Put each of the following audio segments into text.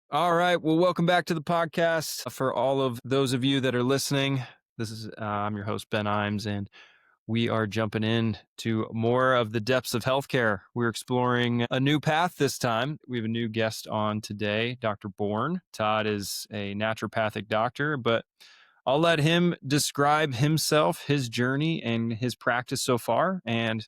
All right. Well, welcome back to the podcast. For all of those of you that are listening, this is I'm your host Ben Imes, and we are jumping in to more of the depths of healthcare. We're exploring a new path this time. We have a new guest on today, Dr. Born. Todd is a naturopathic doctor, but I'll let him describe himself, his journey, and his practice so far. And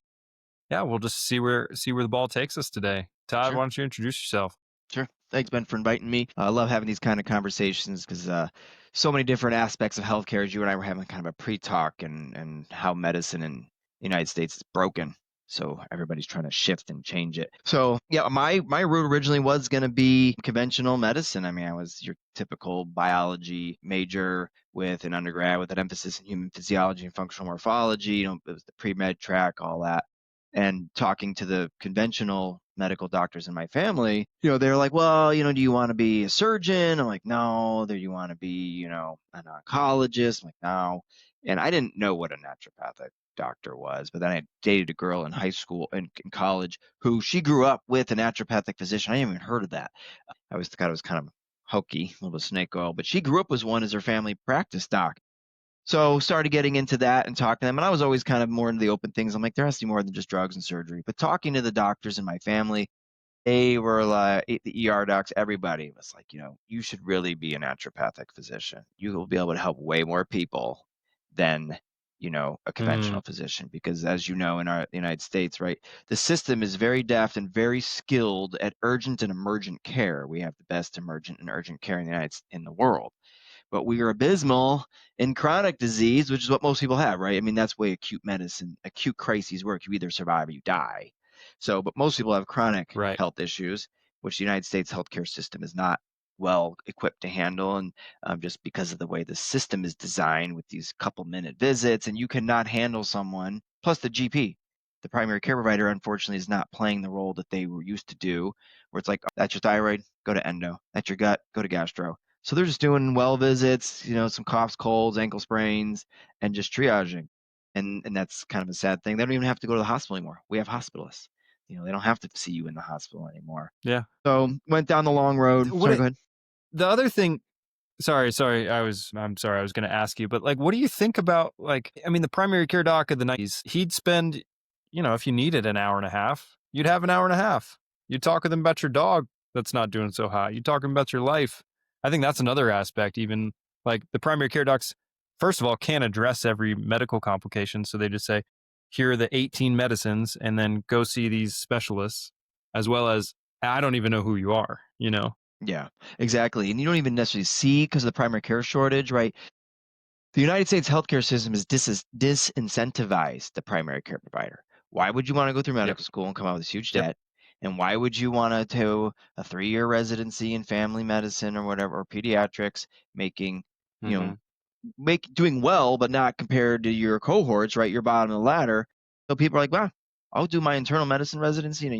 yeah, we'll just see where the ball takes us today. Todd, Sure, why don't you introduce yourself? sure. Thanks, Ben, for inviting me. I love having these kind of conversations because so many different aspects of healthcare. As you and I were having kind of a pre-talk and how medicine in the United States is broken. So everybody's trying to shift and change it. So yeah, my route originally was going to be conventional medicine. I mean, I was your typical biology major with an undergrad with an emphasis in human physiology and functional morphology. It was the pre-med track, all that. And talking to the conventional medical doctors in my family, they're like, well, do you want to be a surgeon? I'm like, no. Do you want to be, an oncologist? I'm like, no. And I didn't know what a naturopathic doctor was, but then I dated a girl in high school and in college who she grew up with a naturopathic physician. I hadn't even heard of that. I was thought it was kind of hokey, a little bit of snake oil, but she grew up as one as her family practice doc. So started getting into that and talking to them. And I was always kind of more into the open things. I'm like, there has to be more than just drugs and surgery. But talking to the doctors in my family, they were like, the ER docs, everybody was like, you should really be a naturopathic physician. You will be able to help way more people than, a Mm, conventional physician. Because as you know, in the United States, right, the system is very deft and very skilled at urgent and emergent care. We have the best emergent and urgent care in the world, but we are abysmal in chronic disease, which is what most people have, right? I mean, that's way acute medicine, acute crises work. You either survive or you die. So, but most people have chronic right. health issues, which the United States healthcare system is not well equipped to handle. And just because of the way the system is designed with these couple minute visits, and you cannot handle someone, plus the GP. The primary care provider, unfortunately, is not playing the role that they were used to do, where it's like, that's your thyroid, go to endo. That's your gut, go to gastro. So they're just doing well visits, some coughs, colds, ankle sprains, and just triaging. And that's kind of a sad thing. They don't even have to go to the hospital anymore. We have hospitalists. They don't have to see you in the hospital anymore. Yeah. So went down the long road. What Sorry, it, go ahead. the other thing, sorry, I'm sorry, I was going to ask you, but like, what do you think about, like, I mean, the primary care doc of the 90s, he'd spend, if you needed an hour and a half, you'd have an hour and a half. You'd talk with him about your dog that's not doing so hot. You'd talk to him about your life. I think that's another aspect, even like the primary care docs, first of all, can't address every medical complication. So they just say, here are the 18 medicines, and then go see these specialists, as well as, I don't even know who you are. Yeah, exactly. And you don't even necessarily see because of the primary care shortage, right? The United States healthcare system is disincentivized the primary care provider. Why would you want to go through Yep. medical school and come out with this huge Yep. debt? And why would you want to do a 3-year residency in family medicine or whatever, or pediatrics, making, you know, Hmm. doing well, but not compared to your cohorts, right? Your bottom of the ladder. So people are like, wow, I'll do my internal medicine residency and a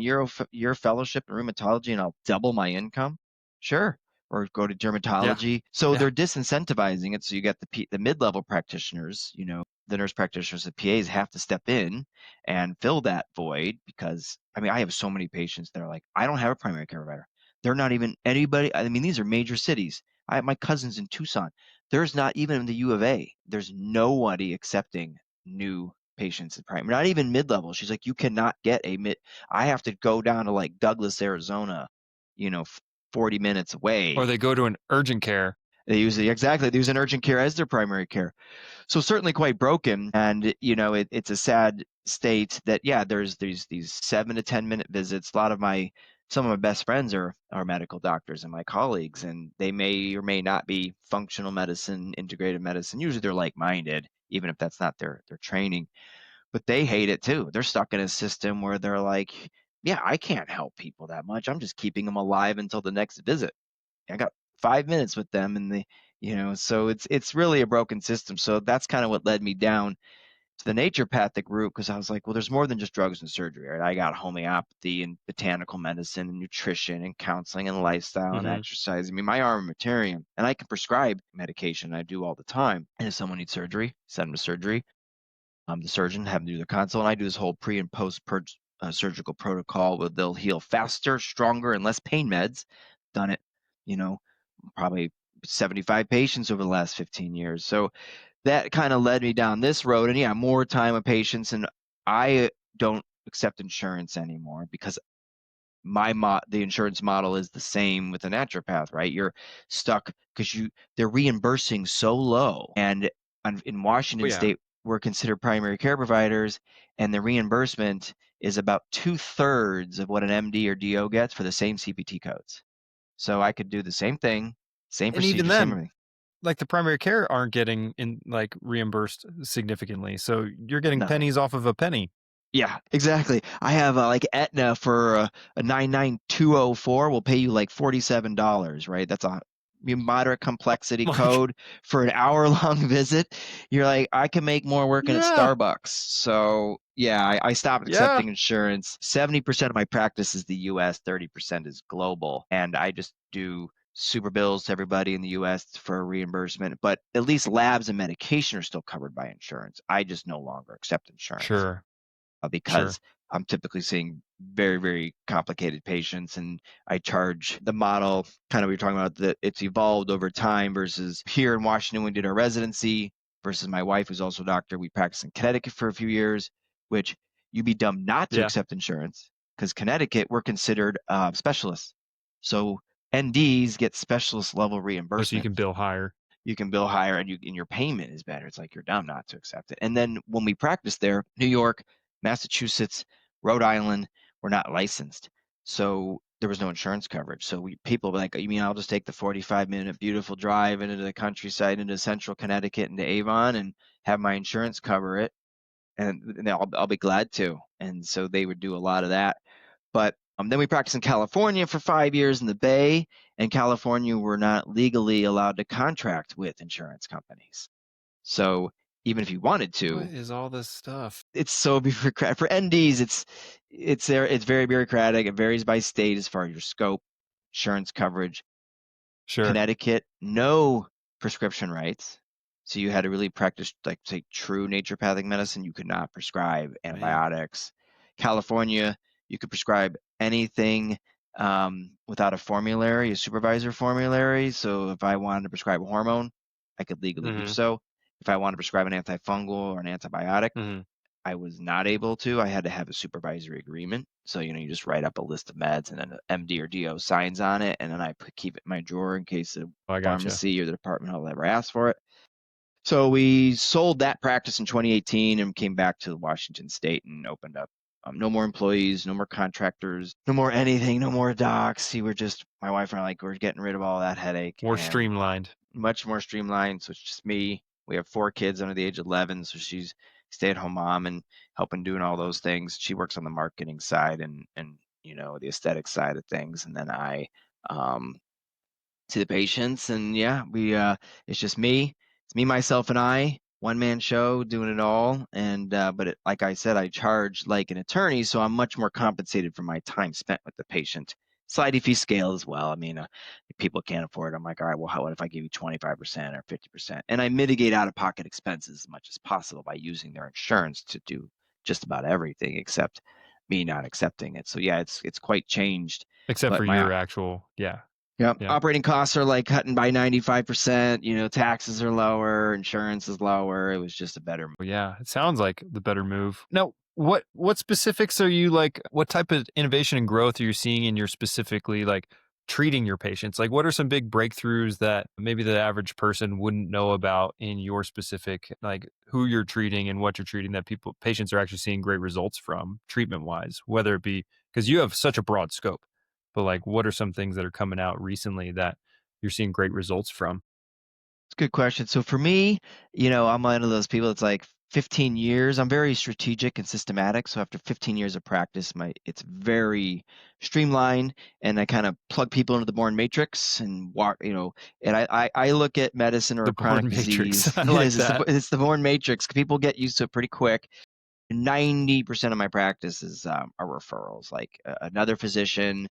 year fellowship in rheumatology and I'll double my income. Sure. Or go to Yeah. dermatology. So Yeah. they're disincentivizing it. So you got the mid-level practitioners, the nurse practitioners, the PAs have to step in and fill that void because I mean, I have so many patients that are like, I don't have a primary care provider. They're not even anybody. I mean, these are major cities. I have my cousins in Tucson. There's not even in the U of A. There's nobody accepting new patients in primary, not even mid-level. She's like, you cannot get a mid. I have to go down to like Douglas, Arizona, you know, 40 minutes Or away. they go to an urgent care. They use an urgent care as their primary care. So certainly quite broken. And, it's a sad state that, yeah, there's these 7 to 10 minute visits. Some of my best friends are medical doctors and my colleagues, and they may or may not be functional medicine, integrative medicine. Usually they're like-minded, even if that's not their training, but they hate it too. They're stuck in a system where they're like, yeah, I can't help people that much. I'm just keeping them alive until the next visit. I got 5 minutes with them, and so it's really a broken system. So that's kind of what led me down to the naturopathic route, because I was like, well, there's more than just drugs and surgery, right? I got homeopathy and botanical medicine and nutrition and counseling and lifestyle and Hmm. exercise. I mean, my armamentarium, and I can prescribe medication. I do all the time. And if someone needs surgery, send them to surgery. I'm the surgeon, have them do the consult, and I do this whole pre and post surgical protocol where they'll heal faster, stronger, and less pain meds. Done it, probably 75 patients over the last 15 years. So that kind of led me down this road. And yeah, more time with patients. And I don't accept insurance anymore because the insurance model is the same with a naturopath, right? You're stuck because they're reimbursing so low. And in Oh, Washington yeah. state, we're considered primary care providers, and the reimbursement is about 2/3 of what an MD or DO gets for the same CPT codes. So I could do the same thing, same And even procedure, same then, everything. like the primary care aren't getting in like reimbursed significantly. So you're getting Nothing. pennies off of a penny. Yeah, exactly. I have like Aetna for a 99204 will pay you like $47, right? That's a moderate complexity Like, code for an hour-long visit. You're like, I can make more working at yeah, Starbucks. So yeah, I stopped yeah, accepting insurance. 70% of my practice is the US, 30% is global. And I just do super bills to everybody in the US for reimbursement. But at least labs and medication are still covered by insurance. I just no longer accept insurance sure, sure. because I'm typically seeing very, very complicated patients. And I charge the model kind of we were talking about that it's evolved over time versus here in Washington, we did our residency versus my wife, who's also a doctor. We practiced in Connecticut for a few years, which you'd be dumb not to Yeah. accept insurance because Connecticut, we're considered specialists. So NDs get specialist level Oh, so you reimbursement. can bill higher. You can bill higher and your payment is better. It's like you're dumb not to accept it. And then when we practice there, New York, Massachusetts, Rhode Island, we're not licensed. So there was no insurance coverage. So people were like, you mean I'll just take the 45-minute beautiful drive into the countryside, into central Connecticut, into Avon and have my insurance cover it? And I'll be glad to. And so they would do a lot of that. But then we practiced in California for 5 years in the Bay. And California, we're not legally allowed to contract with insurance companies. So even if you wanted What to, is all this stuff? it's so bureaucratic. For NDs, it's very bureaucratic. It varies by state as far as your scope, insurance coverage. Sure. Connecticut, no prescription rights. So you had to really practice, like, say, true naturopathic medicine. You could not prescribe Man. antibiotics. California, you could prescribe anything without a formulary, a supervisor formulary. So if I wanted to prescribe a hormone, I could legally do Hmm. so. If I wanted to prescribe an antifungal or an antibiotic, Hmm. I was not able to. I had to have a supervisory agreement. So, you just write up a list of meds and then an MD or DO signs on it. And then I keep it in my drawer in case the Oh, I gotcha. pharmacy or the department will ever ask for it. So we sold that practice in 2018 and came back to Washington State and opened up. No more employees, no more contractors, no more anything, no more docs. My wife and I, we're getting rid of all that headache More and streamlined. much more streamlined. So it's just me. We have 4 kids under the age of 11. So she's stay-at-home mom and helping doing all those things. She works on the marketing side and the aesthetic side of things. And then I um, see the patients. And yeah, it's just me. It's me, myself, and I. One man show doing it all. And like I said, I charge like an attorney, so I'm much more compensated for my time spent with the patient. Slidey fee scale as well. I mean, if people can't afford it, I'm like, all right, well, what if I give you 25% or 50%? And I mitigate out of pocket expenses as much as possible by using their insurance to do just about everything except me not accepting it. So yeah, it's quite changed. Except But for my your actual, yeah. yeah, Yeah. operating costs are like cutting by 95%, taxes are lower, insurance is lower. It was just a better. Well, yeah, it sounds like the better move. Now, what specifics are you like? What type of innovation and growth are you seeing in your specifically like treating your patients? Like, what are some big breakthroughs that maybe the average person wouldn't know about in your specific like who you're treating and what you're treating that patients are actually seeing great results from treatment wise, whether it be because you have such a broad scope, but like what are some things that are coming out recently that you're seeing great results from? It's a good question. So for me, I'm one of those people that's like 15 years. I'm very strategic and systematic. So after 15 years of practice, it's very streamlined and I kind of plug people into the Born matrix and walk, and I look at medicine or The a Born chronic Matrix. disease. I It like is, that. it's the Born matrix. People get used to it pretty quick. 90% of my practice is are referrals, like another physician,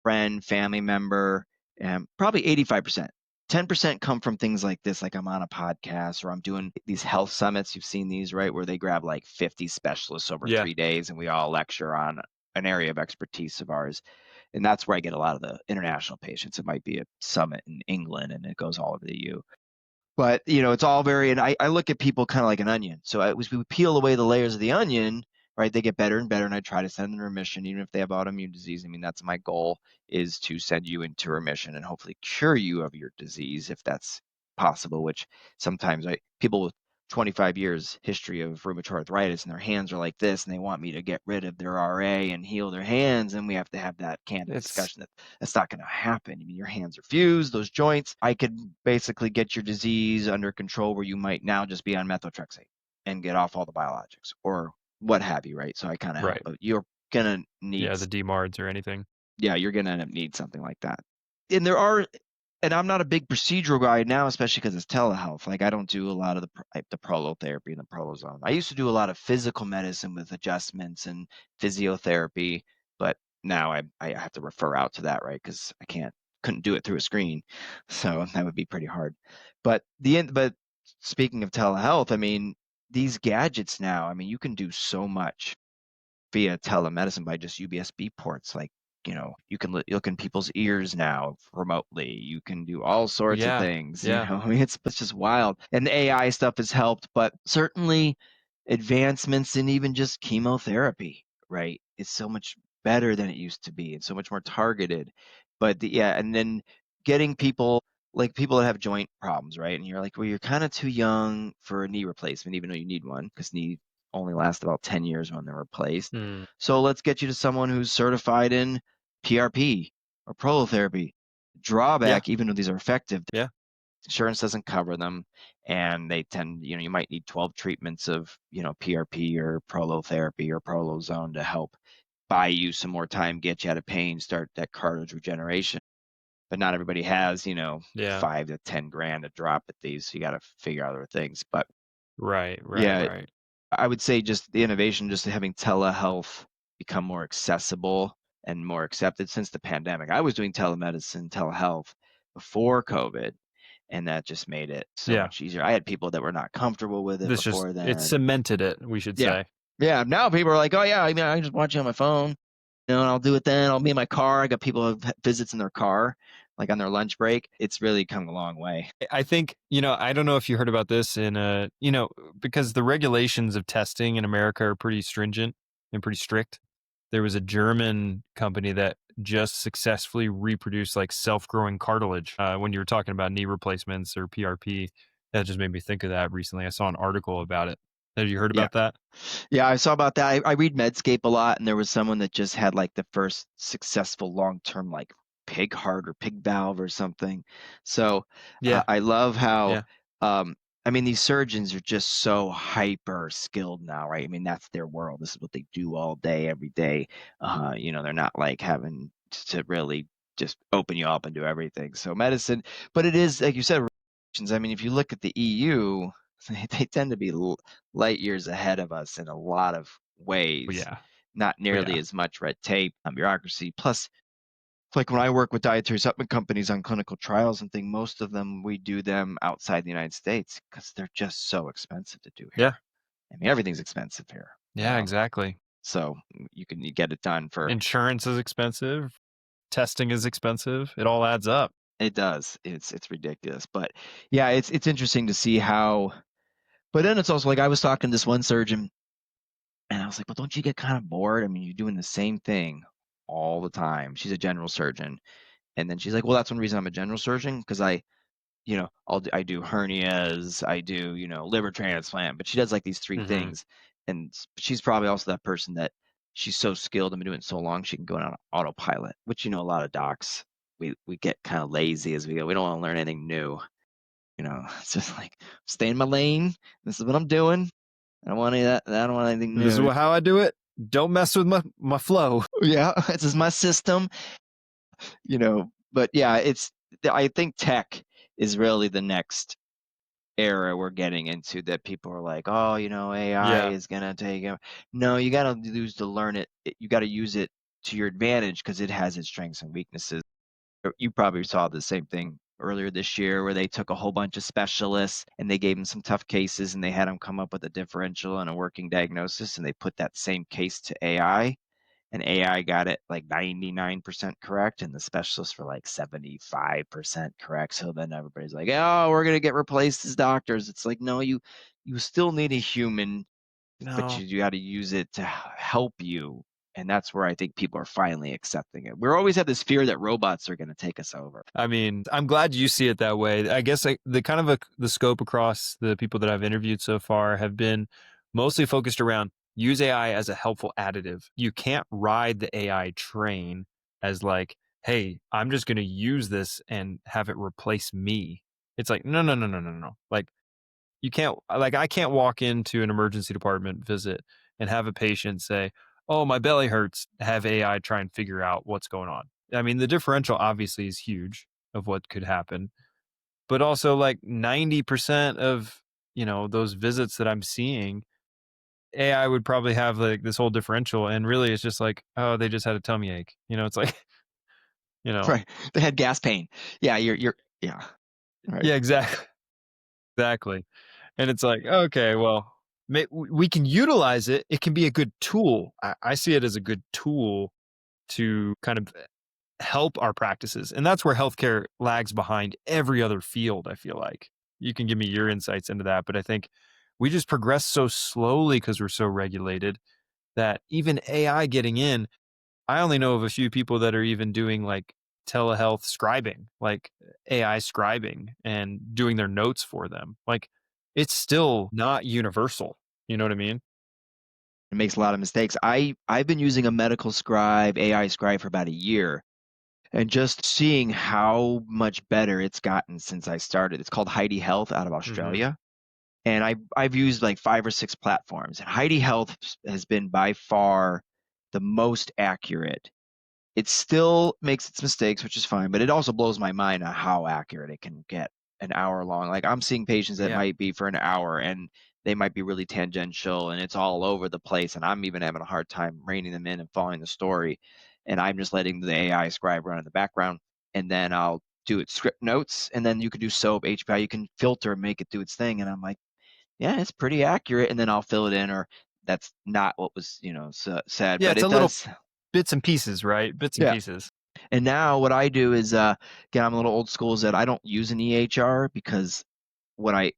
friend, family member, and probably 85%. 10% come from things like this, like I'm on a podcast or I'm doing these health summits. You've seen these, right? Where they grab like 50 specialists over Yeah. 3 days and we all lecture on an area of expertise of ours. And that's where I get a lot of the international patients. It might be a summit in England and it goes all over the EU. But, it's all very, and I look at people kind of like an onion. So we peel away the layers of the onion, right? They get better and better, and I try to send them to remission, even if they have autoimmune disease. I mean, that's my goal, is to send you into remission and hopefully cure you of your disease if that's possible, which sometimes people with 25 years history of rheumatoid arthritis and their hands are like this and they want me to get rid of their RA and heal their hands, and we have to have that candid It's discussion that that's not going to happen. I mean, your hands are fused, those joints. I could basically get your disease under control where you might now just be on methotrexate and get off all the biologics or what have you, right? So I kind of help, right. but you're gonna need, Yeah, the DMARDs or anything. yeah, you're gonna end up need something like that. And there are, and I'm not a big procedural guy now, especially because it's telehealth. Like I don't do a lot of the prolotherapy and the prolozone. I used to do a lot of physical medicine with adjustments and physiotherapy, but now I have to refer out to that, right? Because couldn't do it through a screen, so that would be pretty hard. But speaking of telehealth, I mean, these gadgets now, I mean, you can do so much via telemedicine by just USB ports. Like, you can look in people's ears now remotely. You can do all sorts of Yeah. things, Yeah. I mean, it's just wild. And the AI stuff has helped, but certainly advancements in even just chemotherapy, right? It's so much better than it used to be and so much more targeted. But yeah, and then getting people, like people that have joint problems, right? And you're like, well, you're kind of too young for a knee replacement, even though you need one, because knee only last about 10 years when they're replaced. Mm, So let's get you to someone who's certified in PRP or prolotherapy. yeah. Drawback, even though these are effective, Yeah. insurance doesn't cover them, and they tend, you might need 12 treatments of, PRP or prolotherapy or prolozone to help buy you some more time, get you out of pain, start that cartilage regeneration. But not everybody has, Yeah. 5 to 10 grand to drop at these. So you got to figure out other things. But Right. Right. yeah, Right. I would say just the innovation, just having telehealth become more accessible and more accepted since the pandemic. I was doing telemedicine, telehealth before COVID, and that just made it so Yeah. much easier. I had people that were not comfortable with it before It then. cemented it, we should Yeah. say. Yeah. Now people are like, oh, yeah, I mean, I just watch it on my phone, and I'll do it then. I'll be in my car. I got people who have visits in their car, like on their lunch break. It's really come a long way. I think, I don't know if you heard about this because the regulations of testing in America are pretty stringent and pretty strict. There was a German company that just successfully reproduced like self-growing cartilage. When you were talking about knee replacements or PRP, that just made me think of that recently. I saw an article about it. Have you heard Yeah. about that? Yeah, I saw about that. I read Medscape a lot, and there was someone that just had like the first successful long-term like pig heart or pig valve or something. So Yeah. I love how, Yeah. um, I mean, these surgeons are just so hyper skilled now, right? I mean, that's their world. This is what they do all day, every day. They're not like having to really just open you up and do everything. So medicine, but it is like you said. I mean, if you look at the EU, they tend to be light years ahead of us in a lot of Oh, ways. yeah. Not Oh, nearly yeah. as much red tape, bureaucracy. Plus, like when I work with dietary supplement companies on clinical trials and things, most of them we do them outside the United States because they're just so expensive to do Yeah. here. I mean, everything's expensive here. Yeah, exactly. So you get it done for, Insurance is expensive. Testing is expensive. It all adds up. it does. It's ridiculous. But yeah, it's interesting to see how. But then it's also like I was talking to this one surgeon. And I was like, "Well, don't you get kind of bored? I mean, you're doing the same thing all the time." She's a general surgeon. And then she's like, "Well, that's one reason I'm a general surgeon because I do hernias, I do, liver transplant, but she does like these three Hmm. things. And she's probably also that person that she's so skilled and been doing it so long, she can go on autopilot, which, a lot of docs, we get kind of lazy as we go. We don't want to learn anything new. It's just like stay in my lane. This is what I'm doing. I don't want any of that. I don't want anything This is new. how I do it. Don't mess with my flow. Yeah, this is my system, but yeah, I think tech is really the next era we're getting into that people are like, oh, AI Yeah. is gonna take it. No, you gotta use to learn it. You gotta use it to your advantage because it has its strengths and weaknesses. You probably saw the same thing earlier this year where they took a whole bunch of specialists and they gave them some tough cases and they had them come up with a differential and a working diagnosis and they put that same case to AI and AI got it like 99% correct, and the specialists were like 75% correct. So then everybody's like, "Oh, we're gonna get replaced as doctors." It's like, no, you still need a human, but No. you got to use it to help you. And that's where I think people are finally accepting it. We always have this fear that robots are going to take us over. I mean, I'm glad you see it that way. I guess the kind of the scope across the people that I've interviewed so far have been mostly focused around use AI as a helpful additive. You can't ride the AI train as like, hey, I'm just going to use this and have it replace me. It's like, no, no, no, no, no, no. Like, you can't, like, I can't walk into an emergency department visit and have a patient say, oh, my belly hurts, have AI try and figure out what's going on. I mean, the differential obviously is huge of what could happen, but also like 90% of, those visits that I'm seeing, AI would probably have like this whole differential. And really it's just like, oh, they just had a tummy ache. It's like, you know, Right. They had gas pain. Yeah, yeah, right. yeah, exactly. Exactly. And it's like, okay, well, we can utilize it. It can be a good tool. I see it as a good tool to kind of help our practices. And that's where healthcare lags behind every other field, I feel like. You can give me your insights into that. But I think we just progress so slowly because we're so regulated that even AI getting in, I only know of a few people that are even doing like telehealth scribing, like AI scribing and doing their notes for them. Like it's still not universal. You know what I mean? It makes a lot of mistakes. I've been using a medical scribe, AI scribe for about a year, and just seeing how much better it's gotten since I started. It's called Heidi Health out of Hmm. Australia. And I've used like 5 or 6 platforms. And Heidi Health has been by far the most accurate. It still makes its mistakes, which is fine, but it also blows my mind on how accurate it can get an hour long. Like I'm seeing patients that Yeah. might be for an hour and they might be really tangential and it's all over the place. And I'm even having a hard time reining them in and following the story. And I'm just letting the AI scribe run in the background. And then I'll do it script notes. And then you can do SOAP, HPI, you can filter and make it do its thing. And I'm like, yeah, it's pretty accurate. And then I'll fill it in or that's not what was, said, Yeah. but It's a it little does. bits and pieces, right? Bits and Yeah. pieces. And now what I do is, again, I'm a little old school, is that I don't use an EHR because when I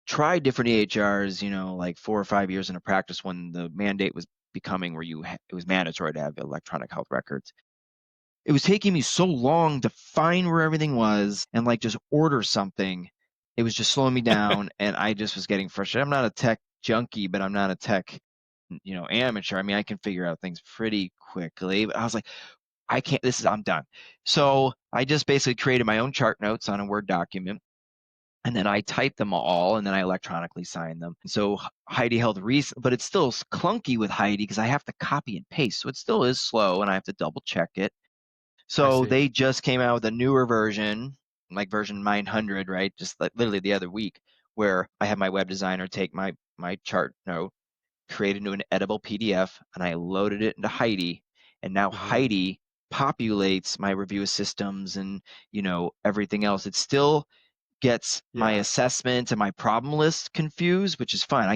tried different EHRs, like 4 or 5 years in a practice when the mandate was becoming where it was mandatory to have electronic health records. It was taking me so long to find where everything was and like just order something. It was just slowing me down and I just was getting frustrated. I'm not a tech junkie, but I'm not a tech, amateur. I mean, I can figure out things pretty quickly. But I was like, I'm done. So I just basically created my own chart notes on a Word document. And then I type them all and then I electronically sign them. So Heidi Health, but it's still clunky with Heidi because I have to copy and paste. So it still is slow and I have to double check it. I So see. they just came out with a newer version, like version 900, right? Just like literally the other week, where I have my web designer take my chart note, create into an editable PDF, and I loaded it into Heidi. And now Hmm. Heidi populates my review systems and everything else. It still gets my Yeah. assessment and my problem list confused, which is fine.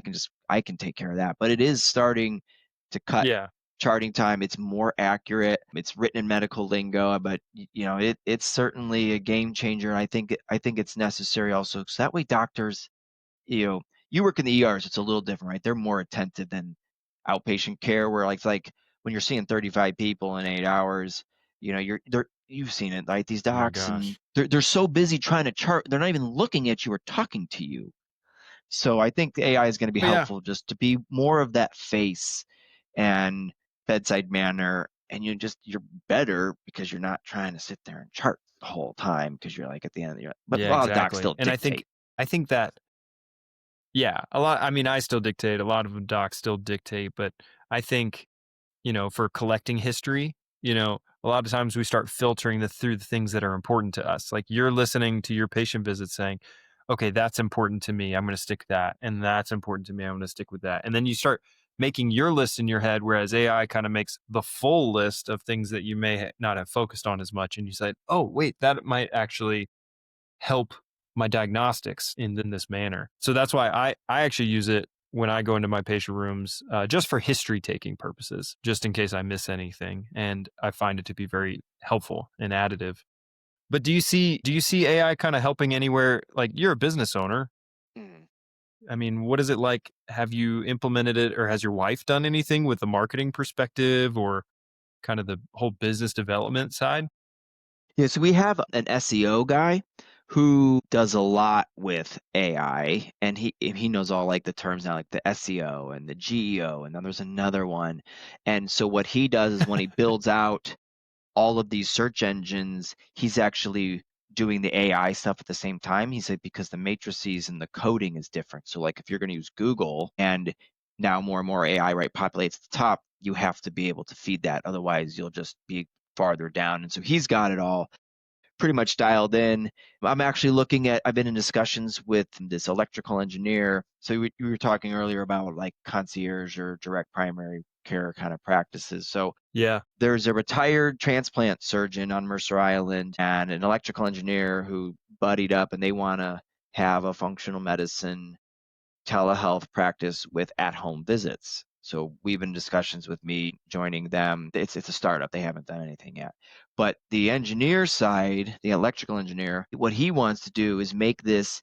I can take care of that. But it is starting to cut Yeah. charting time. It's more accurate. It's written in medical lingo, but it's certainly a game changer. And I think it's necessary also, so that way doctors, you know, you work in the ERs, it's a little different, right? They're more attentive than outpatient care, where like when you're seeing 35 people in 8 hours, you've seen it, right? These Oh my docs and gosh. they're so busy trying to chart, they're not even looking at you or talking to you. So I think the AI is going to be But yeah. helpful just to be more of that face and bedside manner, and you're better because you're not trying to sit there and chart the whole time because you're like at the end of your. But a Yeah, lot of docs exactly. still And dictate. I think that yeah, a lot I mean, I still dictate, a lot of docs still dictate, but I think, for collecting history, a lot of times we start filtering through the things that are important to us. Like you're listening to your patient visit saying, okay, that's important to me. I'm going to stick with that. And that's important to me. I'm going to stick with that. And then you start making your list in your head, whereas AI kind of makes the full list of things that you may not have focused on as much. And you said, oh, wait, that might actually help my diagnostics in this manner. So that's why I actually use it when I go into my patient rooms, just for history taking purposes, just in case I miss anything, and I find it to be very helpful and additive. But do you see AI kind of helping anywhere? Like, you're a business owner. Mm. I mean, what is it like? Have you implemented it, or has your wife done anything with the marketing perspective or kind of the whole business development side? Yeah, so we have an SEO guy who does a lot with AI, and he knows all like the terms now, like the SEO and the GEO, and then there's another one. And so what he does is when he builds out all of these search engines, he's actually doing the AI stuff at the same time. He said because the matrices and the coding is different. So like if you're going to use Google and now more and more AI right populates at the top, you have to be able to feed that. Otherwise, you'll just be farther down. And so he's got it all pretty much dialed in. I'm actually looking at, I've been in discussions with this electrical engineer. So we were talking earlier about like concierge or direct primary care kind of practices. So Yeah. there's a retired transplant surgeon on Mercer Island and an electrical engineer who buddied up, and they want to have a functional medicine telehealth practice with at-home visits. So we've been in discussions with me joining them. It's a startup. They haven't done anything yet. But the engineer side, the electrical engineer, what he wants to do is make this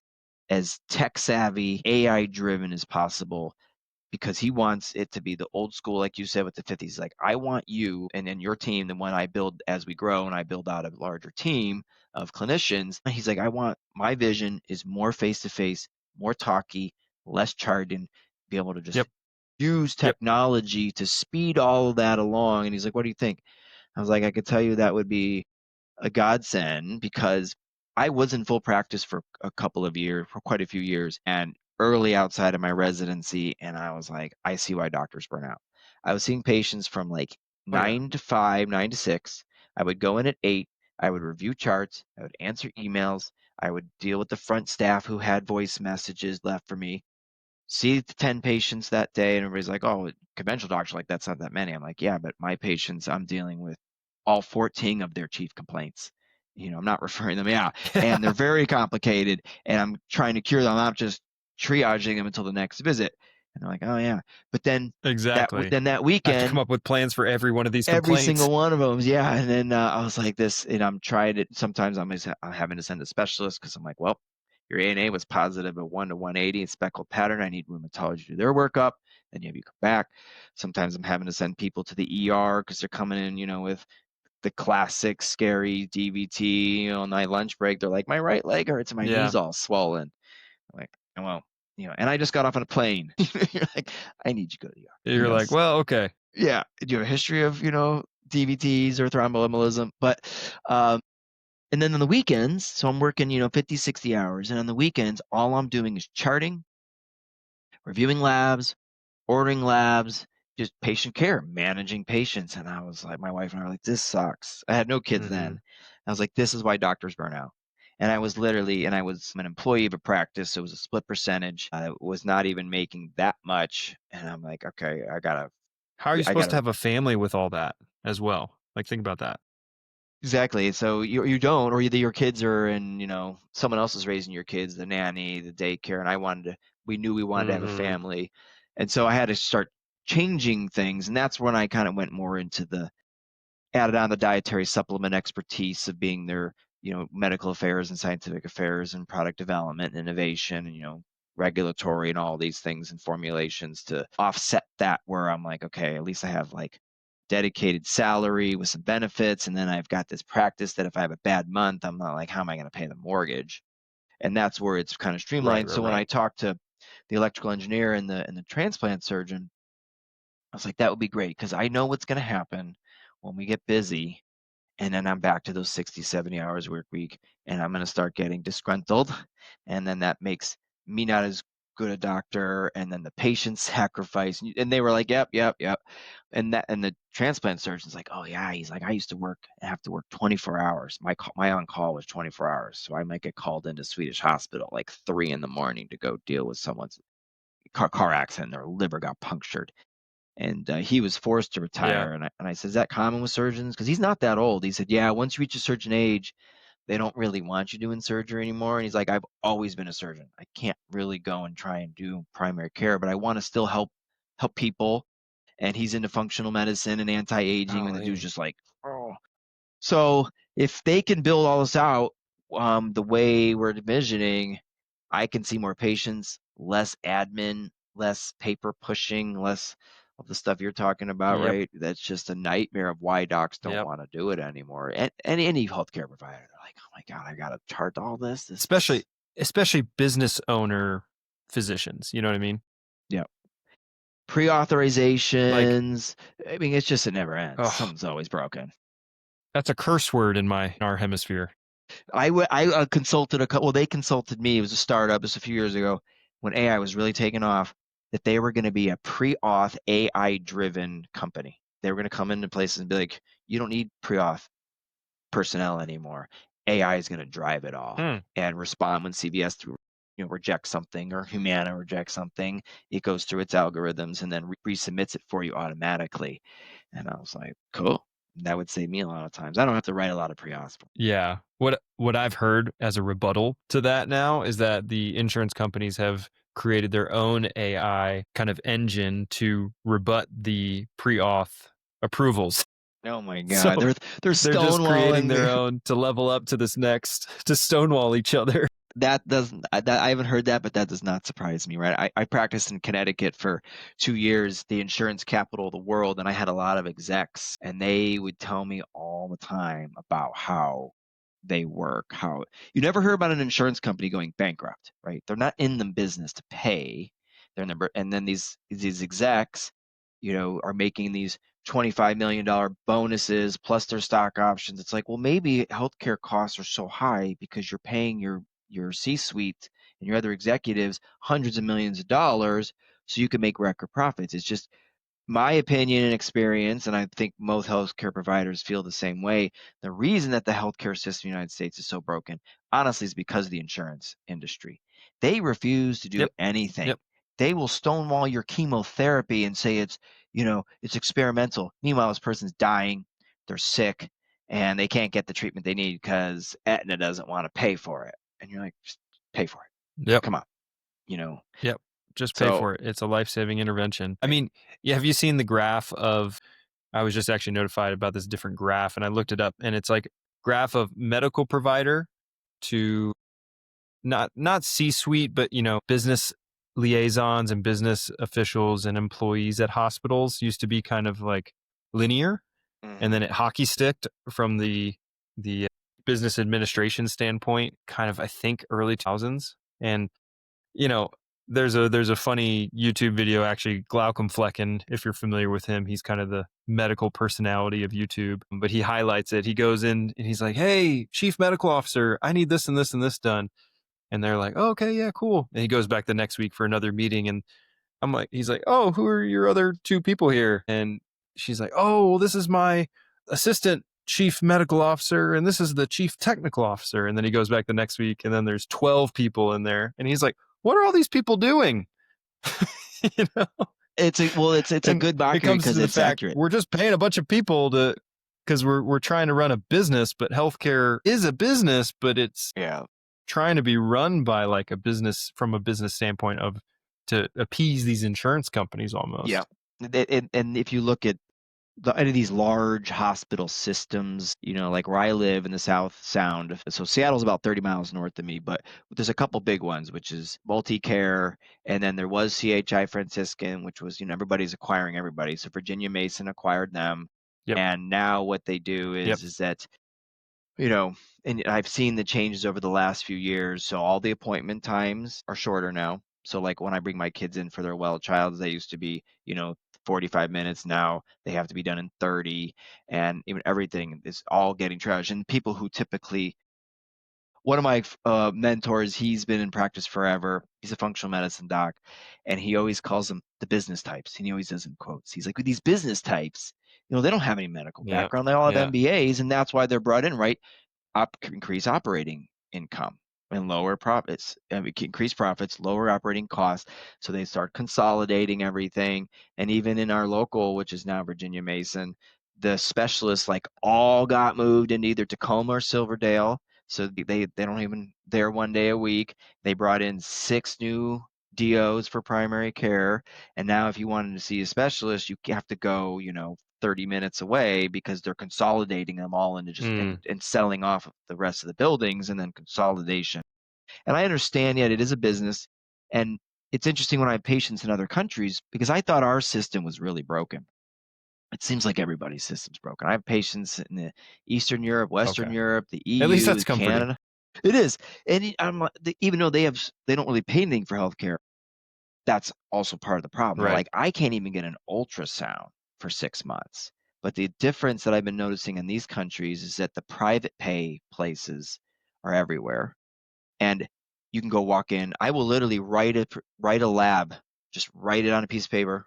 as tech savvy, AI driven as possible, because he wants it to be the old school, like you said, with the 50s. Like, I want you and then your team, and when I build as we grow and I build out a larger team of clinicians, he's like, I want my vision is more face to face, more talky, less charting, be able to just Yep. use Yep. technology to speed all of that along. And he's like, what do you think? I was like, I could tell you that would be a godsend, because I was in full practice for a couple of years, for quite a few years, and early outside of my residency. And I was like, I see why doctors burn out. I was seeing patients from like Oh yeah. 9 to 5, 9 to 6. I would go in at 8. I would review charts. I would answer emails. I would deal with the front staff who had voice messages left for me, see the 10 patients that day, and everybody's like, oh, conventional doctors like that's not that many. I'm like, yeah, but my patients, I'm dealing with all 14 of their chief complaints. I'm not referring them, yeah, and they're very complicated, and I'm trying to cure them. I'm not just triaging them until the next visit. And they're like, oh yeah, but then Exactly. that Have to come weekend, up with plans for every one of these every complaints. single one of them, yeah. And then I was like, this, and I'm trying it. Sometimes I'm having to send a specialist because I'm like, well, your ANA was positive at 1 to 180 and speckled pattern. I need rheumatology to do their workup. Then you have you come back. Sometimes I'm having to send people to the ER because they're coming in, with the classic scary DVT, on my lunch break. They're like, my right leg hurts and my Yeah. knee's all swollen. I'm like, well, and I just got off on a plane. You're like, I need you to go to the ER. You're like, well, okay. Yeah. Do you have a history of, DVTs or thromboembolism? But and then on the weekends, so I'm working, 50, 60 hours. And on the weekends, all I'm doing is charting, reviewing labs, ordering labs, just patient care, managing patients. And I was like, my wife and I were like, this sucks. I had no kids then. Mhm. I was like, this is why doctors burn out. And I was an employee of a practice. So it was a split percentage. I was not even making that much. And I'm like, okay, How are you I supposed to gotta have a family with all that as well? Like, think about that. Exactly. So you don't, or either your kids are in, someone else is raising your kids, the nanny, the daycare, and we knew we wanted to have a Mhm. family, and so I had to start changing things, and that's when I kind of went more into added on the dietary supplement expertise of being their, medical affairs and scientific affairs and product development and innovation and, regulatory and all these things and formulations to offset that, where I'm like, okay, at least I have like dedicated salary with some benefits. And then I've got this practice that if I have a bad month, I'm not like, how am I going to pay the mortgage? And that's where it's kind of Right, streamlined. right, So when I right. talked to the electrical engineer and the transplant surgeon, I was like, that would be great because I know what's going to happen when we get busy, and then I'm back to those 60, 70 hours work week, and I'm going to start getting disgruntled. And then that makes me not as good a doctor. And then the patient sacrifice. And they were like, yep, yep, yep. And the transplant surgeon's like, oh yeah. He's like, I used to have to work 24 hours. My on call was 24 hours. So I might get called into Swedish hospital like 3 in the morning to go deal with someone's car accident. Their liver got punctured, and he was forced to Yeah. retire. And I said, is that common with surgeons? Because he's not that old. He said, yeah, once you reach a certain age, they don't really want you doing surgery anymore. And he's like, I've always been a surgeon. I can't really go and try and do primary care, but I want to still help people. And he's into functional medicine and anti-aging, and the dude's Golly. just like, oh. So if they can build all this out the way we're envisioning, I can see more patients, less admin, less paper pushing, less of the stuff you're talking about, Yep. right? That's just a nightmare of why docs don't Yep. want to do it anymore. And any healthcare provider, they're like, oh my God, I gotta chart all this. This Especially is especially business owner physicians. You know what I mean? yeah. Like, Pre-authorizations. I mean, it's just it never ends. oh, Something's always broken. that's a curse word in our hemisphere. I consulted a couple. Well, they consulted me. It was a startup just a few years ago when AI was really taking off. That they were going to be a pre-auth AI-driven company. They were going to come into places and be like, "You don't need pre-auth personnel anymore. AI is going to drive it all Hmm. and respond when CVS rejects something or Humana rejects something. It goes through its algorithms and then resubmits it for you automatically." And I was like, "Cool." That would save me a lot of times. I don't have to write a lot of pre-auth. Yeah. What I've heard as a rebuttal to that now is that the insurance companies have created their own AI kind of engine to rebut the pre-auth approvals. Oh my God, So they're they're just stonewalling creating me. their own to level up to this next to stonewall each other. That doesn't I haven't heard that, but that does not surprise me, right? I practiced in Connecticut for 2 years, the insurance capital of the world, and I had a lot of execs, and they would tell me all the time about how they work, how you never hear about an insurance company going bankrupt, right? They're not in the business to pay. And then these execs, are making these $25 million bonuses plus their stock options. It's like, well, maybe healthcare costs are so high because you're paying your C-suite and your other executives hundreds of millions of dollars so you can make record profits. It's just my opinion and experience, and I think most healthcare providers feel the same way. The reason that the healthcare system in the United States is so broken, honestly, is because of the insurance industry. They refuse to do Yep. anything. Yep. They will stonewall your chemotherapy and say it's experimental. Meanwhile, this person's dying, they're sick, and they can't get the treatment they need because Aetna doesn't want to pay for it. And you're like, just pay for it. Yep. Come on, you know. Yep. Just pay So for it. It's a life-saving intervention. I mean, yeah, have you seen the graph of I was just actually notified about this different graph and I looked it up and it's like graph of medical provider to not C-suite, but business liaisons and business officials and employees at hospitals used to be kind of like linear, and mhm. then it hockey sticked from the business administration standpoint, kind of I think early 2000s, and you know, there's a funny YouTube video actually, Glaucom Flecken, if you're familiar with him, he's kind of the medical personality of YouTube, but he highlights it. He goes in and he's like, "Hey, chief medical officer, I need this and this and this done." And they're like, oh, "Okay, yeah, cool." And he goes back the next week for another meeting and he's like, "Oh, who are your other two people here?" And she's like, "Oh, well, this is my assistant chief medical officer and this is the chief technical officer." And then he goes back the next week and then there's 12 people in there. And he's like, "What are all these people doing?" you know? It's a And good it mockery comes because to the it's fact accurate. we're just paying a bunch of people to because we're trying to run a business, but healthcare is a business, but it's Yeah. trying to be run by like a business from a business standpoint of to appease these insurance companies Yeah. almost. And if you look at any of these large hospital systems, like where I live in the South Sound. So Seattle's about 30 miles north of me, but there's a couple big ones, which is Multicare, and then there was CHI Franciscan, which was, everybody's acquiring everybody. So Virginia Mason acquired them. Yep. And now what they do Yep. is that you know, and I've seen the changes over the last few years. So all the appointment times are shorter now. So like when I bring my kids in for their well childs, they used to be, 45 minutes. Now they have to be done in 30, and even everything is all getting trashed. And people who typically, one of my mentors, he's been in practice forever. He's a functional medicine doc, and he always calls them the business types. And he always does in quotes. He's like, with these business types, they don't have any medical Yeah. background. They all have Yeah. MBAs, and that's why they're brought in, right? Increase operating income and lower profits. And we can increase profits, lower operating costs. So they start consolidating everything. And even in our local, which is now Virginia Mason, the specialists like all got moved into either Tacoma or Silverdale. So they don't even there 1 day a week. They brought in 6 new DOs for primary care, and now if you wanted to see a specialist, you have to go, 30 minutes away because they're consolidating them all into just Mm. and selling off the rest of the buildings and then consolidation. And I understand, yet it is a business, and it's interesting when I have patients in other countries because I thought our system was really broken. It seems like everybody's system's broken. I have patients in the Eastern Europe, Western Okay. Europe, the At least EU, that's comforting. Canada. It is, and even though they don't really pay anything for healthcare, that's also part of the problem. They're Right. like, I can't even get an ultrasound for 6 months. But the difference that I've been noticing in these countries is that the private pay places are everywhere, and you can go walk in. I will literally write a lab, just write it on a piece of paper,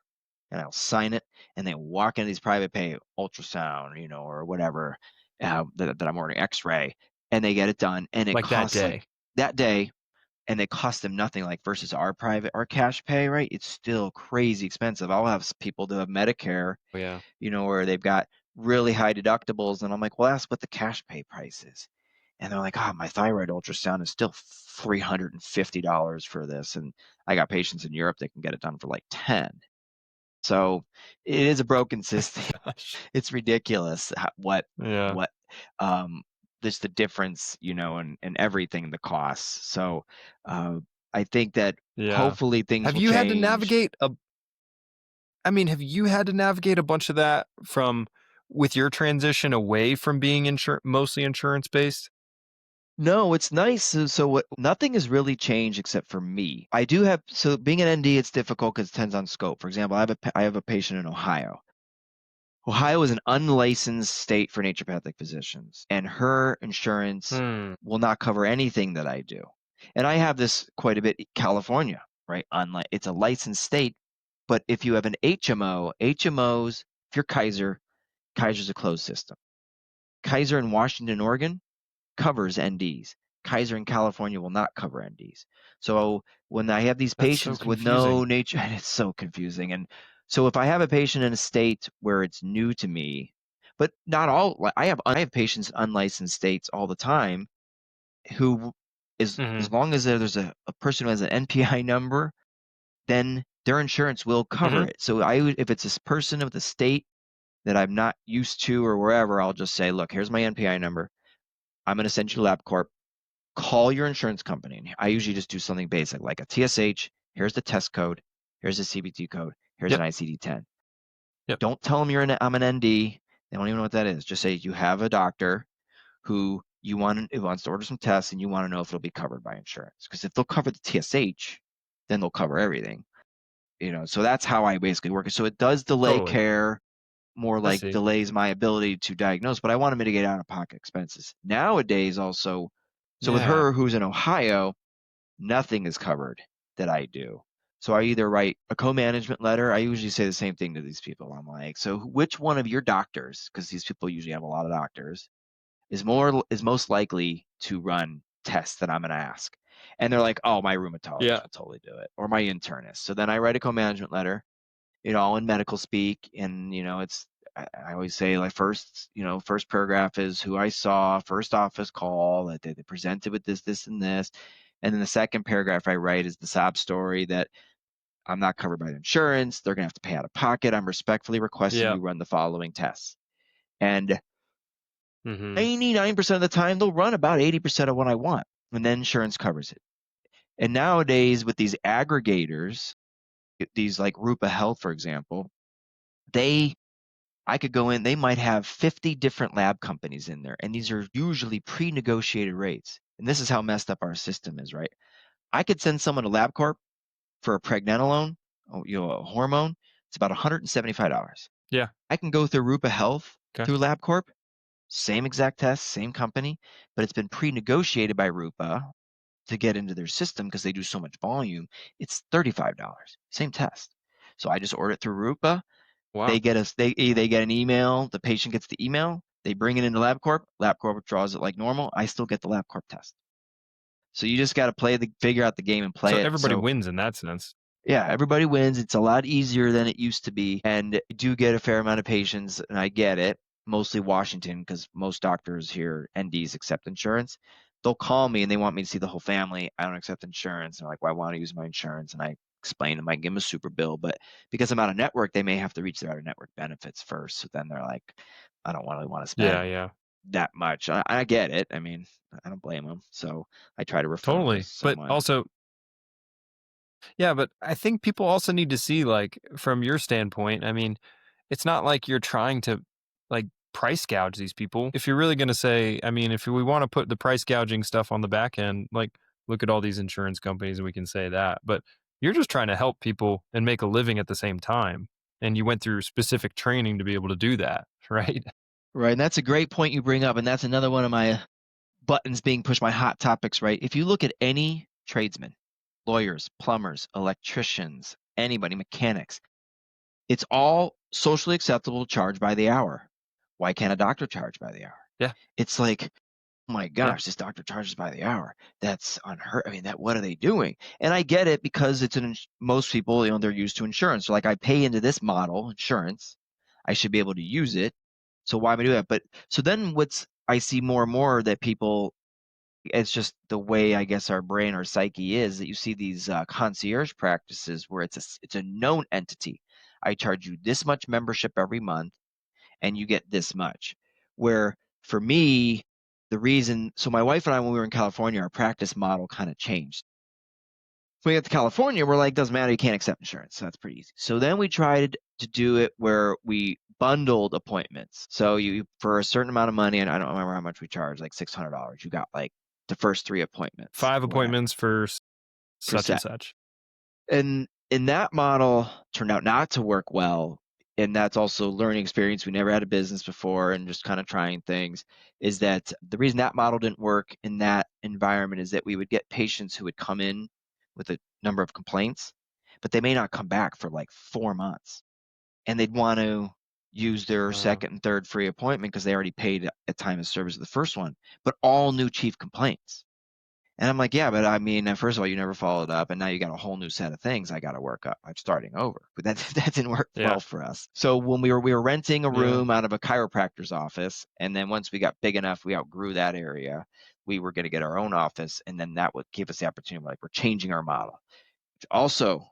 and I'll sign it, and then walk into these private pay ultrasound, or whatever that I'm ordering, X-ray, and they get it done, and it Like that costs like day. that day, and it costs them nothing. Like versus our cash pay, right? It's still crazy expensive. I'll have people that have Medicare, Oh, yeah. where they've got really high deductibles. And I'm like, well, that's what the cash pay price is. And they're like, oh, my thyroid ultrasound is still $350 for this. And I got patients in Europe that can get it done for like 10. So it is a broken system. Gosh. It's ridiculous Yeah. what, um, just the difference, and everything, the costs. So I think that Yeah. hopefully things Have will you had to change. navigate a have you had to navigate a bunch of that from with your transition away from being mostly insurance based? No, it's nice. So what, nothing has really changed except for me. I do have, so being an ND, it's difficult because it depends on scope. For example, I have a patient in Ohio. Ohio is an unlicensed state for naturopathic physicians, and her insurance Hmm. will not cover anything that I do. And I have this quite a bit in California, right? It's a licensed state, but if you have an HMO, HMOs, if you're Kaiser's a closed system. Kaiser in Washington, Oregon covers NDs. Kaiser in California will not cover NDs. So when I have these That's so patients with no confusing. nature, and it's so confusing. And so if I have a patient in a state where it's new to me, but not all, I have patients in unlicensed states all the time who is Mhm. as long as there's a person who has an NPI number, then their insurance will cover Mhm. it. So if it's a person of the state that I'm not used to or wherever, I'll just say, look, here's my NPI number. I'm going to send you LabCorp. Call your insurance company. And I usually just do something basic like a TSH. Here's the test code. Here's the CBT code. Here's an Yep. ICD-10. Yep. Don't tell them I'm an ND. They don't even know what that is. Just say you have a doctor who wants to order some tests and you want to know if it'll be covered by insurance. Because if they'll cover the TSH, then they'll cover everything. So that's how I basically work. So it does delay Totally. care, more I like see. delays my ability to diagnose, but I want to mitigate out of pocket expenses. Nowadays, also, so with Yeah. her who's in Ohio, nothing is covered that I do. So I either write a co-management letter. I usually say the same thing to these people. I'm like, so which one of your doctors, because these people usually have a lot of doctors, is most likely to run tests that I'm going to ask? And they're like, oh, my rheumatologist Yeah. will totally do it, or my internist. So then I write a co-management letter, all in medical speak, and I always say like first paragraph is who I saw, first office call that they presented with this, and this. And then the second paragraph I write is the sob story that I'm not covered by the insurance. They're going to have to pay out of pocket. I'm respectfully requesting Yeah. you run the following tests. And Mhm. 99% of the time, they'll run about 80% of what I want, and then insurance covers it. And nowadays, with these aggregators, these like Rupa Health, for example, they I could go in, they might have 50 different lab companies in there, and these are usually pre-negotiated rates. And this is how messed up our system is, right? I could send someone to LabCorp for a pregnenolone, a hormone. It's about $175. Yeah. I can go through Rupa Health Okay. through LabCorp, same exact test, same company, but it's been pre-negotiated by Rupa to get into their system because they do so much volume. It's $35, same test. So I just order it through Rupa. They Wow. get us they get an email, the patient gets the email, they bring it into LabCorp, LabCorp draws it like normal, I still get the LabCorp test. So you just got to figure out the game and So play it. everybody So wins in that sense. yeah, everybody wins. It's a lot easier than it used to be, and I do get a fair amount of patients, and I get it. Mostly Washington because most doctors here, NDs, accept insurance. they'll call me and they want me to see the whole family. I don't accept insurance. And they're like, "Why want to use my insurance?" And I explain them, I give them a super bill, but because I'm out of network, they may have to reach their out of network benefits first. So then they're like, I don't really want to Yeah, spend yeah. that much. I get it. I mean, I don't blame them. So I try to refer them to Totally. But someone. also, yeah, but I think people also need to see, like, from your standpoint, I mean, it's not like you're trying to, like, price gouge these people. If you're really gonna say, I mean, if we wanna put the price gouging stuff on the back end, like, look at all these insurance companies and we can say that, but you're just trying to help people and make a living at the same time, and you went through specific training to be able to do that, right? Right. And that's a great point you bring up. And that's another one of my buttons being pushed, my hot topics, right? If you look at any tradesman, lawyers, plumbers, electricians, anybody, mechanics, it's all socially acceptable to charge by the hour. Why can't a doctor charge by the hour? Yeah, It's like, oh my yeah, gosh, this doctor charges by the hour. That's unheard. I mean, that what are they doing? And I get it because it's most people, they're used to insurance. So like, I pay into this model insurance, I should be able to use it. So why am I doing that? But so then what's I see more and more that people, it's just the way I guess our brain or psyche is that you see these concierge practices where it's a known entity. I charge you this much membership every month and you get this much. Where for me, the reason, so my wife and I, when we were in California, our practice model kind of changed. When we got to California, we're like, doesn't matter, you can't accept insurance. So that's pretty easy. So then we tried to do it where we bundled appointments. So you, for a certain amount of money, and I don't remember how much we charged, like $600, you got like the first 3 appointments 5 or whatever appointments for per such and set. such. And in that model turned out not to work well. And that's also learning experience. We never had a business before and just kind of trying things. Is that the reason that model didn't work in that environment is that we would get patients who would come in with a number of complaints, but they may not come back for like 4 months. And they'd want to use their Uh, second and third free appointment because they already paid a time of service of the first one, but all new chief complaints. And I'm like, yeah, but I mean, first of all, you never followed up, and now you got a whole new set of things I got to work up. I'm starting over, but that that didn't work yeah, well for us. So when we were renting a yeah, room out of a chiropractor's office, and then once we got big enough, we outgrew that area. We were going to get our own office, and then that would give us the opportunity. Like we're changing our model, which also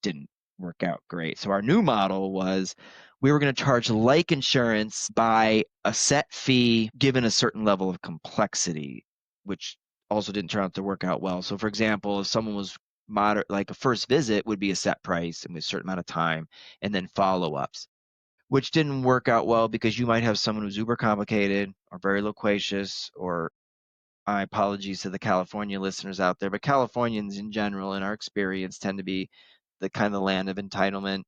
didn't work out great. So our new model was we were going to charge like insurance by a set fee given a certain level of complexity, which also didn't turn out to work out well. So for example, if someone was moderate, like a first visit would be a set price and with a certain amount of time, and then follow-ups, which didn't work out well because you might have someone who's uber complicated or very loquacious, or my apologies to the California listeners out there, but Californians in general, in our experience, tend to be the kind of land of entitlement.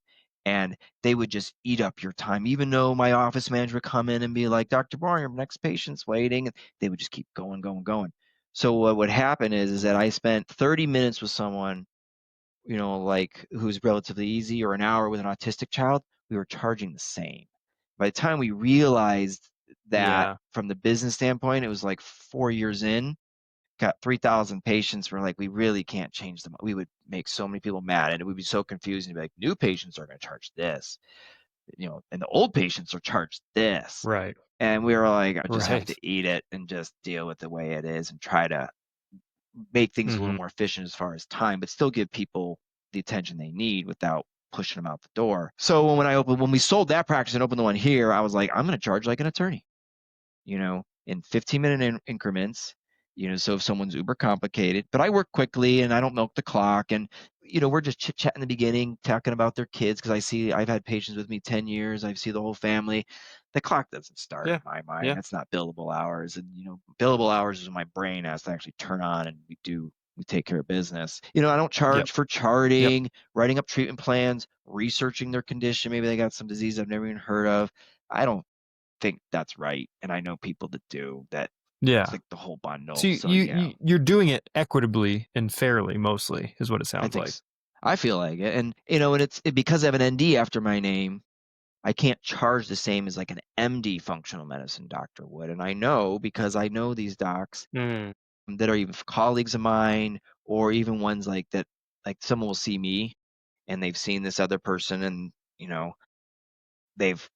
And they would just eat up your time, even though my office manager would come in and be like, Dr. Born, your next patient's waiting. And they would just keep going, going, going. So what would happen is that I spent 30 minutes with someone, like who's relatively easy, or an hour with an autistic child. We were charging the same. By the time we realized that yeah, from the business standpoint, it was like 4 years in, got 3,000 patients. We're like, we really can't change them. We would make so many people mad, and it would be so confusing to be like, new patients are going to charge this, and the old patients are charged this. right, And we were like, I just have to right. eat it and just deal with the way it is and try to make things a little Mhm. more efficient as far as time, but still give people the attention they need without pushing them out the door. So when we sold that practice and opened the one here, I was like, I'm going to charge like an attorney, in 15-minute increments. So if someone's uber complicated, but I work quickly and I don't milk the clock. And, we're just chit chat in the beginning, talking about their kids. Cause I've had patients with me 10 years. I see the whole family. The clock doesn't start Yeah, in my mind. yeah, That's not billable hours. And, billable hours is when my brain has to actually turn on and we take care of business. I don't yep, charge for yep, charting, writing up treatment plans, researching their condition. Maybe they got some disease I've never even heard of. I don't think that's right, and I know people that do that. It's yeah. like the whole So bundle. you So you yeah, you you're doing it equitably and fairly mostly is what it I sounds think like. I feel like it, and because I have an ND after my name, I can't charge the same as like an MD functional medicine doctor would, and I know because I know these docs Mm. that are even colleagues of mine, or even ones like that. Like someone will see me, and they've seen this other person, and they've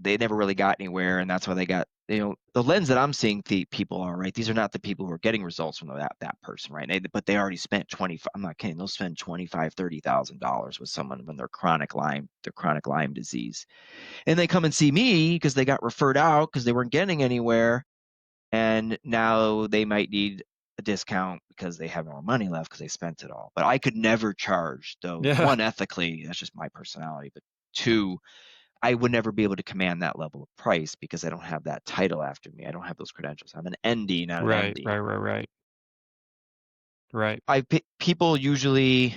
they never really got anywhere, and that's why they got, the lens that I'm seeing the people are, right. These are not the people who are getting results from that person, right. But they already spent 20. I'm not kidding. They'll spend 25, $30,000 with someone when their chronic Lyme disease, and they come and see me because they got referred out because they weren't getting anywhere, and now they might need a discount because they have more money left because they spent it all. But I could never charge, though. Yeah. One, ethically, that's just my personality. But two, I would never be able to command that level of price because I don't have that title after me. I don't have those credentials. I'm an ND, not an Right, MD. right, right, right. Right. People usually,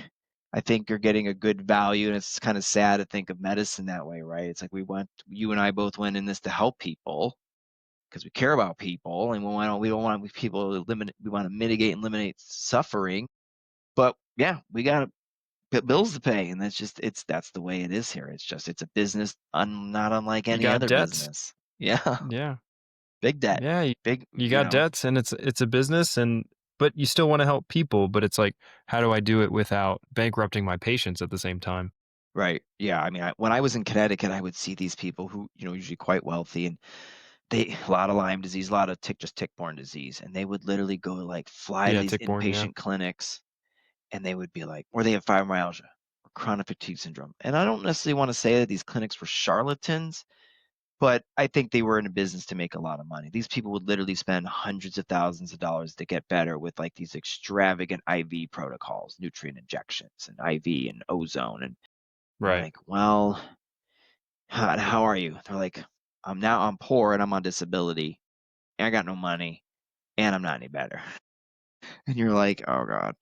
I think, are getting a good value, and it's kind of sad to think of medicine that way, right? It's like you and I both went in this to help people because we care about people, and we don't want people to eliminate. We want to mitigate and eliminate suffering, but yeah, we got bills to pay, and that's the way it is here. It's a business, not unlike You any got other debts. business. Yeah, Yeah. big debt, Yeah, big, you got debts and it's a business and but you still wanna help people, but it's like, how do I do it without bankrupting my patients at the same time? right. Yeah, I mean, when I was in Connecticut, I would see these people who, usually quite wealthy, and they a lot of Lyme disease, a lot of tick-borne disease, and they would literally go like fly to Yeah, these tick-borne, yeah. inpatient clinics, and they would be like, or they have fibromyalgia or chronic fatigue syndrome. And I don't necessarily want to say that these clinics were charlatans, but I think they were in a business to make a lot of money. These people would literally spend hundreds of thousands of dollars to get better with like these extravagant IV protocols, nutrient injections, and IV and ozone. And I'm Right. like, well, how are you? They're like, I'm poor and I'm on disability. And I got no money and I'm not any better. And you're like, oh God,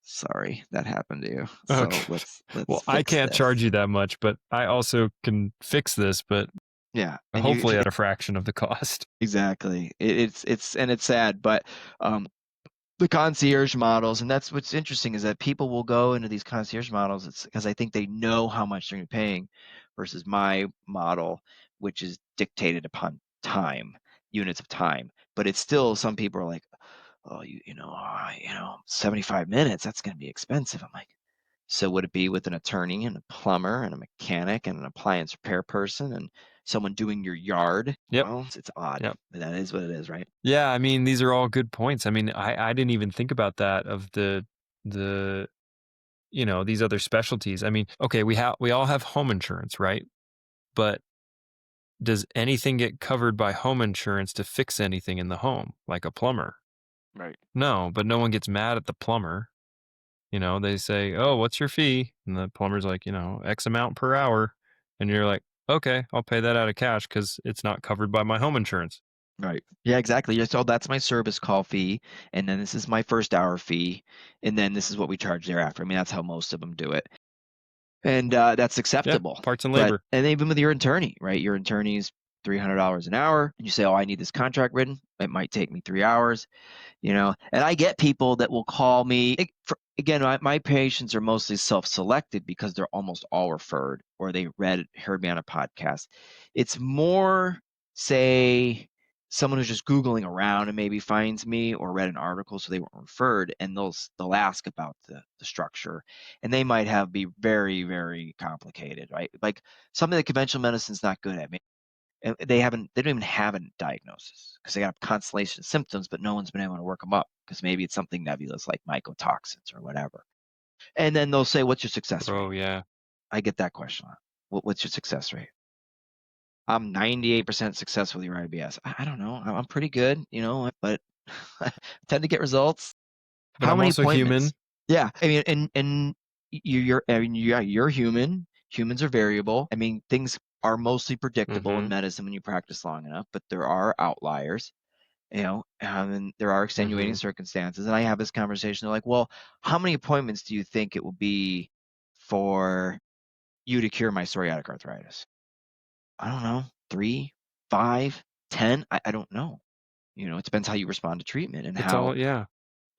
sorry that happened to you. So Okay. let's Well, I fix can't charge this. you that much, but I also can fix this, but Yeah. And you hopefully at a fraction of the cost. exactly. It's sad, but um the concierge models, and that's what's interesting is that people will go into these concierge models. It's because I think they know how much they're paying versus my model, which is dictated upon time, units of time. But it's still, some people are like, oh, 75 minutes, that's going to be expensive. I'm like, so would it be with an attorney and a plumber and a mechanic and an appliance repair person and someone doing your yard? Yep. Well, it's odd, Yep. but that is what it is, right? Yeah, I mean, these are all good points. I mean, I didn't even think about that of the these other specialties. I mean, okay, we all have home insurance, right? But does anything get covered by home insurance to fix anything in the home, like a plumber? Right. No, but no one gets mad at the plumber. They say, "Oh, what's your fee?" And the plumber's like, "X amount per hour." And you're like, "Okay, I'll pay that out of cash because it's not covered by my home insurance." Right. Yeah, exactly. Yeah, so that's my service call fee, and then this is my first hour fee, and then this is what we charge thereafter. I mean, that's how most of them do it, and that's Yeah, acceptable. parts and But labor. and even with your attorney, right? Your attorney's $300 an hour, and you say, "Oh, I need this contract written." It might take me 3 hours. And I get people that will call me again. My patients are mostly self-selected because they're almost all referred or they heard me on a podcast. It's more, say, someone who's just googling around and maybe finds me or read an article, so they weren't referred, and they'll ask about the structure, and they might be very, very complicated, right? Like something that conventional medicine's not good at. And they don't even have a diagnosis because they got a constellation of symptoms, but no one's been able to work them up because maybe it's something nebulous like mycotoxins or whatever. And then they'll say, what's your success Oh rate? yeah. I get that question a lot. What's your success rate? I'm 98% successful with your IBS. I don't know. I'm pretty good, but I tend to get results. But How I'm many also appointments? human. Yeah, I mean, and I mean, yeah, you're human. Humans are variable. I mean, things are mostly predictable in Mhm. medicine when you practice long enough, but there are outliers, and there are extenuating Mhm. circumstances. And I have this conversation. They're like, well, how many appointments do you think it will be for you to cure my psoriatic arthritis? I don't know, 3, 5, 10. I don't know. It depends how you respond to treatment and It's how all yeah.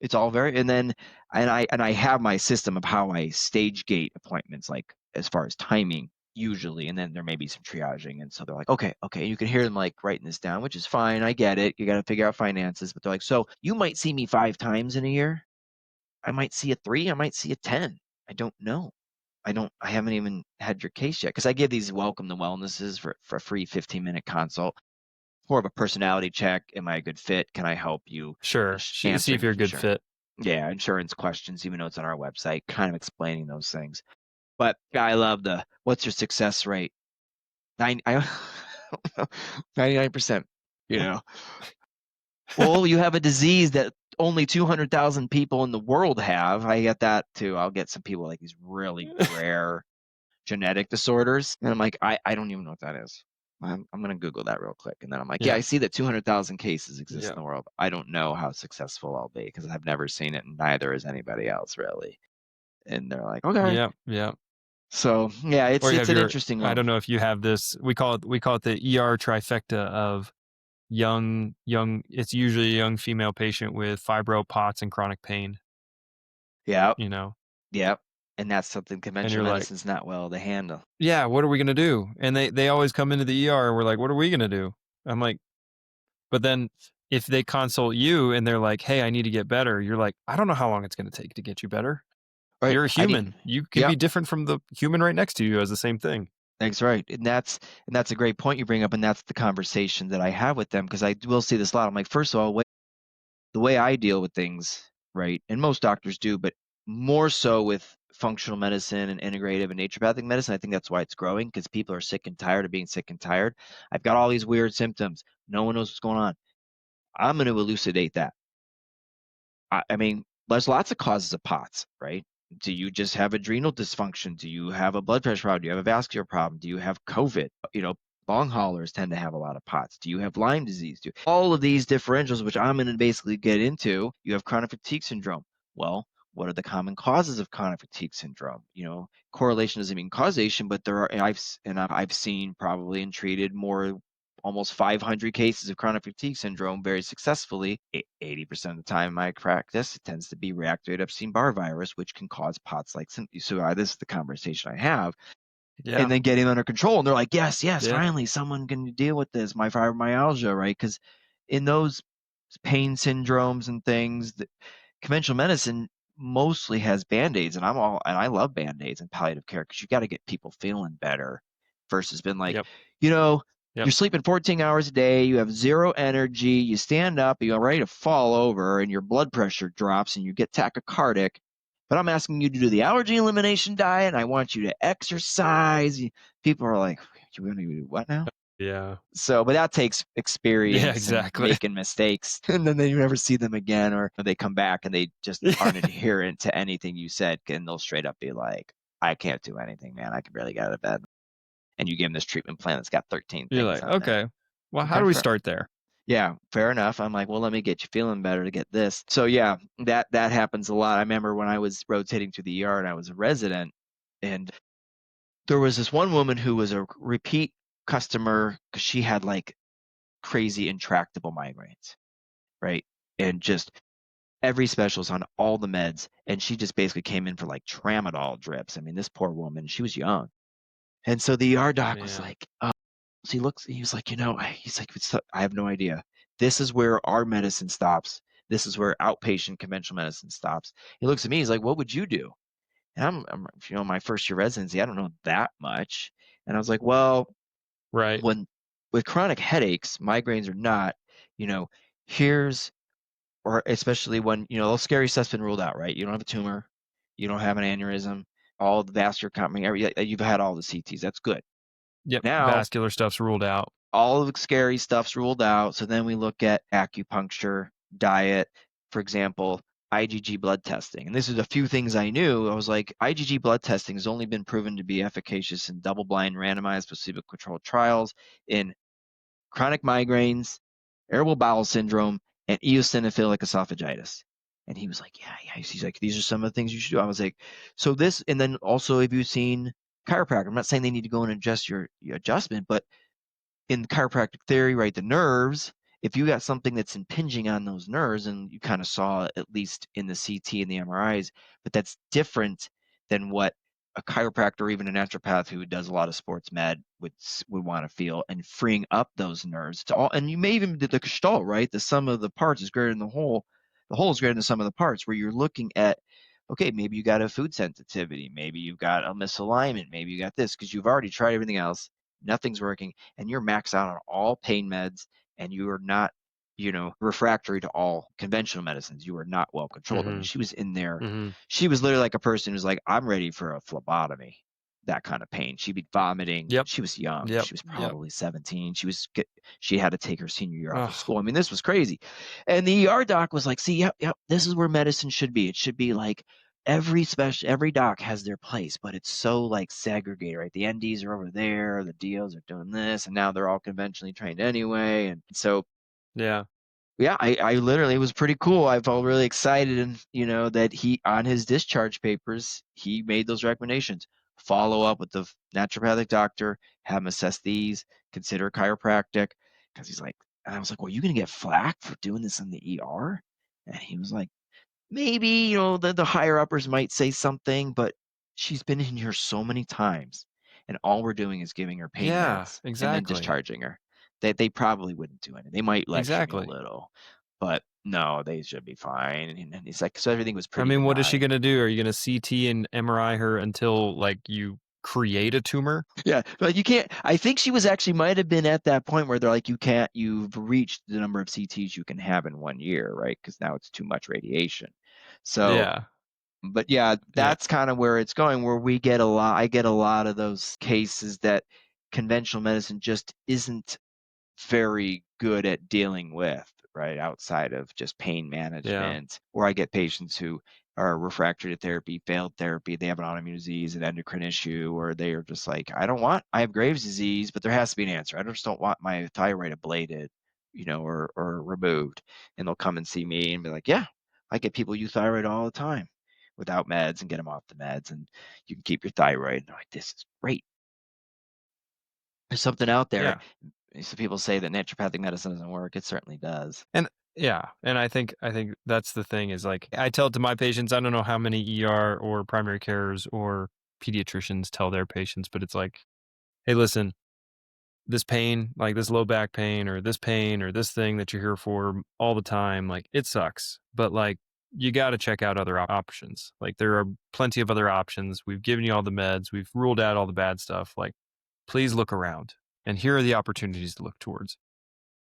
it's all very. And I have my system of how I stage gate appointments, like as far as timing usually, and then there may be some triaging. And so they're like, okay, okay. And you can hear them like writing this down, which is fine. I get it. You got to figure out finances, but they're like, so you might see me 5 times in a year. I might see a 3. I might see a 10. I don't know. I haven't even had your case yet. Cause I give these welcome to wellnesses for a free 15-minute consult. More of a personality check. Am I a good fit? Can I help you? Sure. See if Answering you're a good insurance. fit. Yeah, insurance questions, even though it's on our website, kind of explaining those things. But yeah, I love what's your success rate? I 99%, you know. Well, you have a disease that only 200,000 people in the world have. I get that too. I'll get some people like these really rare genetic disorders. And I'm like, I don't even know what that is. I'm going to Google that real quick. And then I'm like, yeah, Yeah. I see that 200,000 cases exist Yeah. in the world. I don't know how successful I'll be because I've never seen it, and neither has anybody else really. And they're like, okay. Yeah. Yeah. So yeah, Or you it's have an your, interesting I one. don't know if you have this, we call it the ER trifecta of young, it's usually a young female patient with fibro, POTS, and chronic pain, Yeah, you know, yeah. And that's something and conventional you're like, medicine's not well to handle. yeah, what are we going to do? And they always come into the ER and we're like, what are we going to do? I'm like, but then if they consult you and they're like, hey, I need to get better, you're like, I don't know how long it's going to take to get you better. Right. You're a I need. human. You could Yep. be different from the human right next to you as the same thing. That's right. And that's a great point you bring up, and that's the conversation that I have with them because I will see this a lot. I'm like, first of all, the way I deal with things, right, and most doctors do, but more so with functional medicine and integrative and naturopathic medicine, I think that's why it's growing because people are sick and tired of being sick and tired. I've got all these weird symptoms. No one knows what's going on. I'm going to elucidate that. I mean, there's lots of causes of POTS, right? Do you just have adrenal dysfunction? Do you have a blood pressure problem? Do you have a vascular problem? Do you have COVID? Long haulers tend to have a lot of POTS. Do you have Lyme disease? All of these differentials, which I'm going to basically get into, you have chronic fatigue syndrome. Well, what are the common causes of chronic fatigue syndrome? Correlation doesn't mean causation, but there are, and I've seen probably and treated more almost 500 cases of chronic fatigue syndrome very successfully. 80% of the time in my practice, it tends to be reactivated Epstein-Barr virus, which can cause POTS-like symptoms. So this is the conversation I have. And Yeah. then getting under control. And they're like, yes, yes, Yeah. finally someone can deal with this, my fibromyalgia, right? Because in those pain syndromes and things, conventional medicine mostly has band-aids, and I love band-aids and palliative care because you got to get people feeling better versus been like, Yep. you know, Yep. you're sleeping 14 hours a day, you have zero energy, you stand up, you're ready to fall over, and your blood pressure drops and you get tachycardic. But I'm asking you to do the allergy elimination diet, and I want you to exercise. People are like, you want to do what now? Yeah. So, but that takes Yeah, experience and exactly. making mistakes, and then you never see them again, or they come back and they just aren't adherent to anything you said, and they'll straight up be like, "I can't do anything, man. I can barely get out of bed." And you give them this treatment plan that's got 13 You're things like, on there. okay, well, how Okay, do we fair. start there? Yeah, fair enough. I'm like, well, let me get you feeling better to get this. So yeah, that happens a lot. I remember when I was rotating to the ER and I was a resident, and there was this one woman who was a repeat customer because she had like crazy intractable migraines, right? And just every specialist on all the meds. And she just basically came in for like tramadol drips. I mean, this poor woman, she was young. And so the ER doc was Man. like, he was like, he's like, I have no idea. This is where our medicine stops. This is where outpatient conventional medicine stops. He looks at me, he's like, what would you do? And my first year residency, I don't know that much. And I was like, well, Right. when with chronic headaches, migraines or not, you know, here's or especially when all scary stuff's been ruled out, right? You don't have a tumor, you don't have an aneurysm, all the vascular company, you've had all the CTs. That's good. Yep. Now Vascular stuff's ruled out. all of the scary stuff's ruled out. So then we look at acupuncture, diet, for example, IgG blood testing. And this is a few things I knew. I was like, IgG blood testing has only been proven to be efficacious in double-blind randomized placebo-controlled trials in chronic migraines, irritable bowel syndrome, and eosinophilic esophagitis. And he was like, yeah. He's like, these are some of the things you should do. I was like, so this, and then also, have you seen chiropractor? I'm not saying they need to go and adjust your adjustment, but in chiropractic theory, right, the nerves, if you got something that's impinging on those nerves, and you kind of saw at least in the CT and the MRIs, but that's different than what a chiropractor or even a naturopath who does a lot of sports med would want to feel, and freeing up those nerves to all. And you may even do the gestalt, right? The sum of the parts is greater than the whole. The whole is greater than the sum of the parts, where you're looking at okay, maybe you got a food sensitivity, maybe you've got a misalignment, maybe you got this because you've already tried everything else, nothing's working, and you're maxed out on all pain meds, and you are not, refractory to all conventional medicines. You are not well controlled. I mean, Mhm. she was in there. Mhm. She was literally like a person who's like, I'm ready for a phlebotomy, that kind of pain. She'd be vomiting. Yep. She was young. Yep. She was Yep. probably 17. She had to take her senior year off of Ugh. school. I mean, this was crazy. And the ER doc was like, see, yep, yep, this is where medicine should be. It should be like every doc has their place, but it's so like segregated, right? The NDs are over there, the DOs are doing this, and now they're all conventionally trained anyway. And so Yeah. yeah, I literally it was pretty cool. I felt really excited and that he on his discharge papers, he made those recommendations. Follow up with the naturopathic doctor, have him assess these, consider chiropractic. Because he's like, and I was like, well, you gonna get flack for doing this in the ER? And he was like, maybe, the higher uppers might say something, but she's been in here so many times, and all we're doing is giving her pain Yeah, meds and then exactly. discharging her. They probably wouldn't do anything. They might lecture me a Exactly. little, but no, they should be fine. And he's like, so everything was I pretty mean, what is she benign. gonna do? Are you gonna CT and MRI her until, like, you create a tumor? Yeah, but you can't. I think she was actually might have been at that point where they're like, you can't. You've reached the number of CTs you can have in 1 year, right? Because now it's too much radiation. So Yeah. but yeah, Yeah. that's kind of where it's going, where we get a lot I get a lot of those cases that conventional medicine just isn't very good at dealing with, right? Outside of just pain Yeah. management. Or I get patients who are refractory to therapy, failed therapy, they have an autoimmune disease, an endocrine issue, or they are just like, I have Graves' disease, but there has to be an answer. I just don't want my thyroid ablated, or removed. And they'll come and see me and be like, yeah, I get people euthyroid all the time without meds and get them off the meds and you can keep your thyroid. And they're like, this is great. There's something out there. Yeah. So people say that naturopathic medicine doesn't work. It certainly does. And yeah, and I think that's the thing is, like, I tell it to my patients, I don't know how many ER or primary carers or pediatricians tell their patients, but it's like, "Hey, listen, this pain, like this low back pain or this thing that you're here for all the time, like, it sucks, but, like, you gotta check out other options. Like, there are plenty of other options. We've given you all the meds. We've ruled out all the bad stuff. Like, please look around, and here are the opportunities to look towards."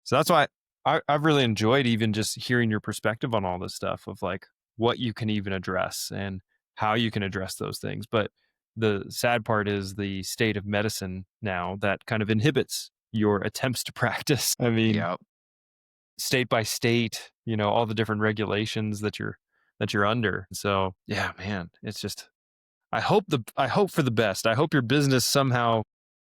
So that's why I've really enjoyed even just hearing your perspective on all this stuff of, like, what you can even address and how you can address those things. But the sad part is the state of medicine now that kind of inhibits your attempts to practice. I mean, Yeah. state by state, all the different regulations that you're under. So yeah, man, it's just I hope for the best. I hope your business somehow,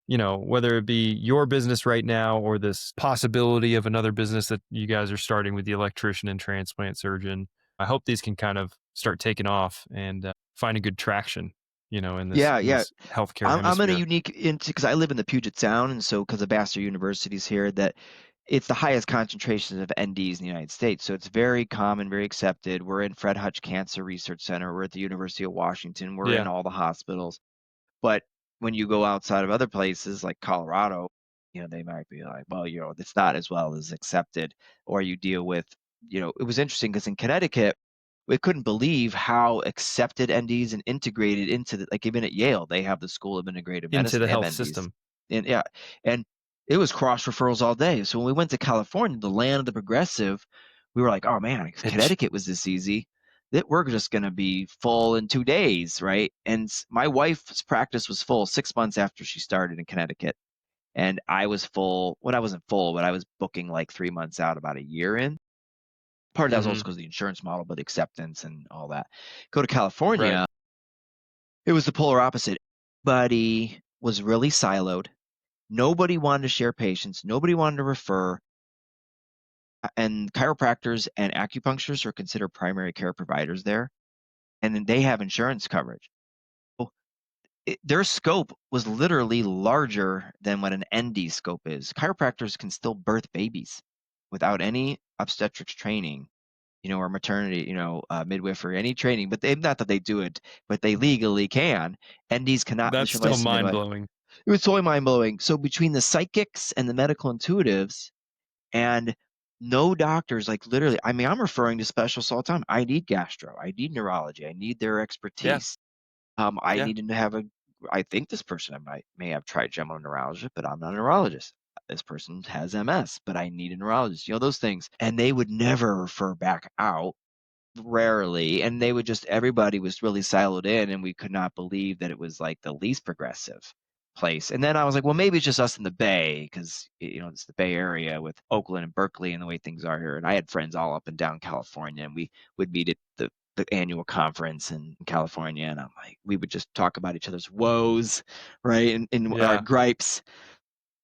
whether it be your business right now or this possibility of another business that you guys are starting with the electrician and transplant surgeon. I hope these can kind of start taking off and find a good traction, in this Yeah, in yeah. this healthcare I'm in a hemisphere. unique into because I live in the Puget Sound, and so because of Vassar University's here, that it's the highest concentration of NDs in the United States. So it's very common, very accepted. We're in Fred Hutch Cancer Research Center. We're at the University of Washington. We're in Yeah, all the hospitals. But when you go outside of other places like Colorado, they might be like, well, it's not as well as accepted. Or you deal with, it was interesting because in Connecticut, we couldn't believe how accepted NDs and integrated into like even at Yale, they have the School of Integrative into Medicine. the They have health NDs. system. And yeah, and it was cross referrals all day. So when we went to California, the land of the progressive, we were like, oh man, if It, Connecticut was this easy, that we're just going to be full in 2 days, right? And my wife's practice was full 6 months after she started in Connecticut, and I was full. Well, I wasn't full, but I was booking like 3 months out, about a year in. Part of that was also hmm because of the insurance model, but acceptance and all that. Go to right. California, it was the polar opposite. Everybody was really siloed. Nobody wanted to share patients. Nobody wanted to refer. And chiropractors and acupuncturists are considered primary care providers there, and then they have insurance coverage. Their scope was literally larger than what an ND scope is. Chiropractors can still birth babies without any obstetrics training, or maternity, midwifery, any training. But not that they do it, but they legally can. NDs cannot That's still visualize the mind midwife. blowing. It was totally mind blowing. So between the psychics and the medical intuitives, and No doctors, like literally, I mean, I'm referring to specialists all the time. I need gastro, I need neurology, I need their Yeah. expertise. I Yeah. need to have a, I think this person may have trigeminal neuralgia, but I'm not a neurologist. This person has MS, but I need a neurologist, those things. And they would never refer back out, rarely. And they would just, everybody was really siloed in, and we could not believe that it was like the least progressive place. And then I was like, well, maybe it's just us in the Bay, because it's the Bay Area with Oakland and Berkeley and the way things are here. And I had friends all up and down California, and we would meet at the annual conference in California, and I'm like, we would just talk about each other's woes, right, and our Yeah. gripes,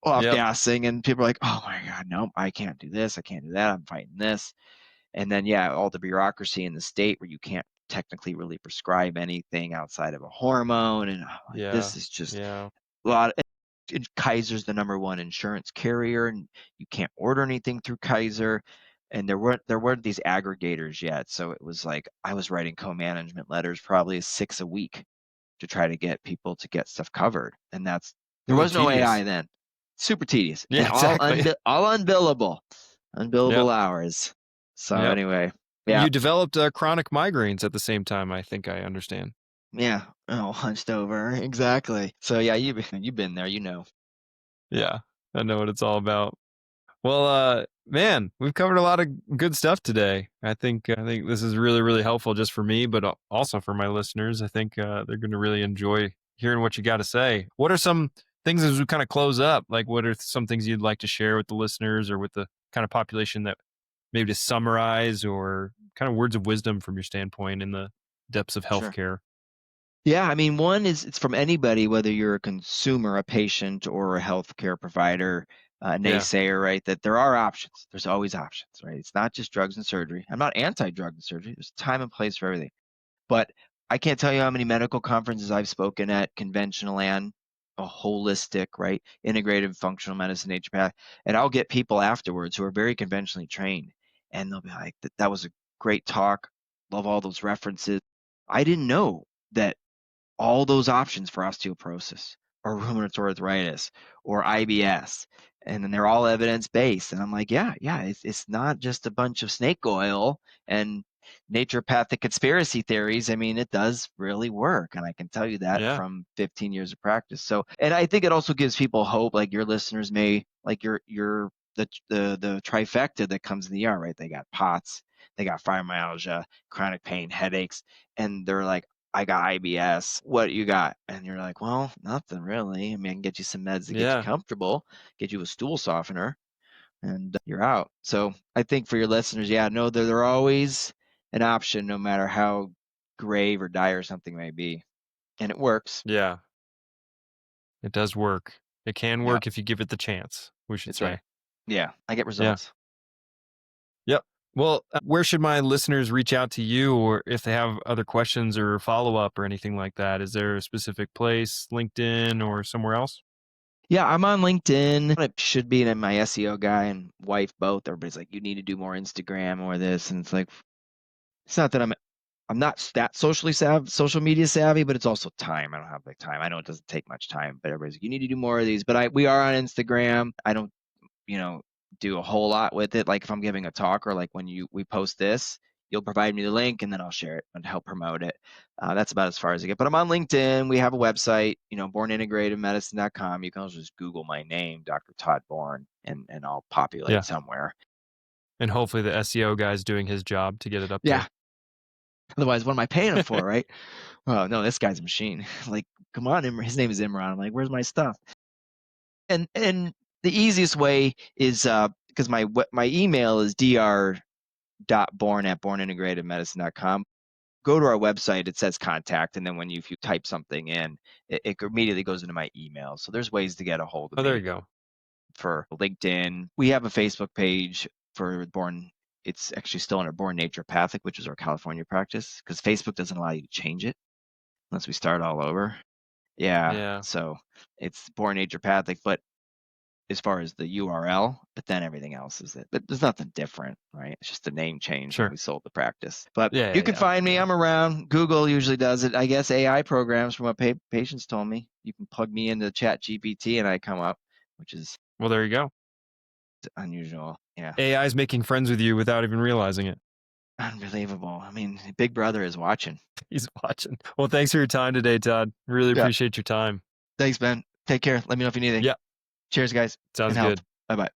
off Yep. gassing, and people are like, oh my god, no, I can't do this, I can't do that, I'm fighting this. And then, yeah, all the bureaucracy in the state where you can't technically really prescribe anything outside of a hormone. And I'm like, Yeah. this is just Yeah. a lot. Kaiser's the number one insurance carrier, and you can't order anything through Kaiser. And there weren't these aggregators yet. So it was like I was writing co-management letters, probably 6 a week, to try to get people to get stuff covered. And there Ooh, was no AI tedious. then. Super tedious and Yeah, exactly. all unbillable, Yep. unbillable hours. So Yep. anyway, yeah, You developed chronic migraines at the same time, I think I understand. yeah, oh, hunched over, exactly. So yeah, you've been there, Yeah. I know what it's all about. Well, man, we've covered a lot of good stuff today. I think this is really, really helpful just for me, but also for my listeners. I think they're going to really enjoy hearing what you got to say. What are some things as we kind of close up? Like, what are some things you'd like to share with the listeners or with the kind of population that maybe to summarize or kind of words of wisdom from your standpoint in the depths of Sure. healthcare? Yeah, I mean, one is it's from anybody, whether you're a consumer, a patient, or a healthcare provider, a Yeah. naysayer, right? That there are options. There's always options, right? It's not just drugs and surgery. I'm not anti-drug and surgery. There's time and place for everything. But I can't tell you how many medical conferences I've spoken at, conventional and a holistic, right? Integrative functional medicine, naturopath. And I'll get people afterwards who are very conventionally trained. And they'll be like, that was a great talk. Love all those references. I didn't know that all those options for osteoporosis or rheumatoid arthritis or IBS. And then they're all evidence based. And I'm like, yeah, it's not just a bunch of snake oil and naturopathic conspiracy theories. I mean, it does really work. And I can tell you that Yeah. from 15 years of practice. So, and I think it also gives people hope, like your listeners may, like the trifecta that comes in the ER, right? They got POTS, they got fibromyalgia, chronic pain, headaches, and they're like, I got IBS. What you got? And you're like, well, nothing really. I mean, I can get you some meds to get you Yeah. comfortable, get you a stool softener, and you're out. So I think for your listeners, yeah, no, they're always an option, no matter how grave or dire something may be. And it works. Yeah. It does work. It can Yeah, work if you give it the chance, we should that's right. say. Yeah, I get Yeah. results. Yep. Well, where should my listeners reach out to you or if they have other questions or follow up or anything like that? Is there a specific place, LinkedIn or somewhere else? Yeah, I'm on LinkedIn. It should be, and my SEO guy and wife both. Everybody's like, you need to do more Instagram or this, and it's like, it's not that I'm not that social media savvy, but it's also time. I don't have like time. I know it doesn't take much time, but everybody's like, you need to do more of these. But we are on Instagram. I don't, you know, do a whole lot with it. Like if I'm giving a talk or like when we post this, you'll provide me the link and then I'll share it and help promote it. That's about as far as I get. But I'm on LinkedIn. We have a website, bornintegrativemedicine.com. You can also just Google my name, Dr. Todd Born, and I'll populate Yeah. somewhere. And hopefully the SEO guy's doing his job to get it up Yeah. there. Otherwise, what am I paying him for, right? Oh no, this guy's a machine. Like, come on, his name is Imran. I'm like, where's my stuff? And the easiest way is because my email is dr.born@bornintegrativemedicine.com. Go to our website, it says contact, and then if you type something in, it immediately goes into my email. So there's ways to get a hold of Oh, there me you go. for LinkedIn. We have a Facebook page for Born. It's actually still under Born Naturopathic, which is our California practice, because Facebook doesn't allow you to change it unless we start all over. Yeah, Yeah. so it's Born Naturopathic, but as far as the URL, but then everything else is it. But there's nothing different, right? It's just a name change when Sure. we sold the practice. But Yeah, you yeah, can yeah. find me. Yeah. I'm around. Google usually does it. I guess AI programs, from what patients told me. You can plug me into Chat GPT and I come up, which is Well, there you go. Unusual. Yeah. AI is making friends with you without even realizing it. Unbelievable. I mean, Big Brother is watching. He's watching. Well, thanks for your time today, Todd. Really Yeah. appreciate your time. Thanks, Ben. Take care. Let me know if you need anything. Yeah, Cheers, guys, sounds and health. good. Bye bye.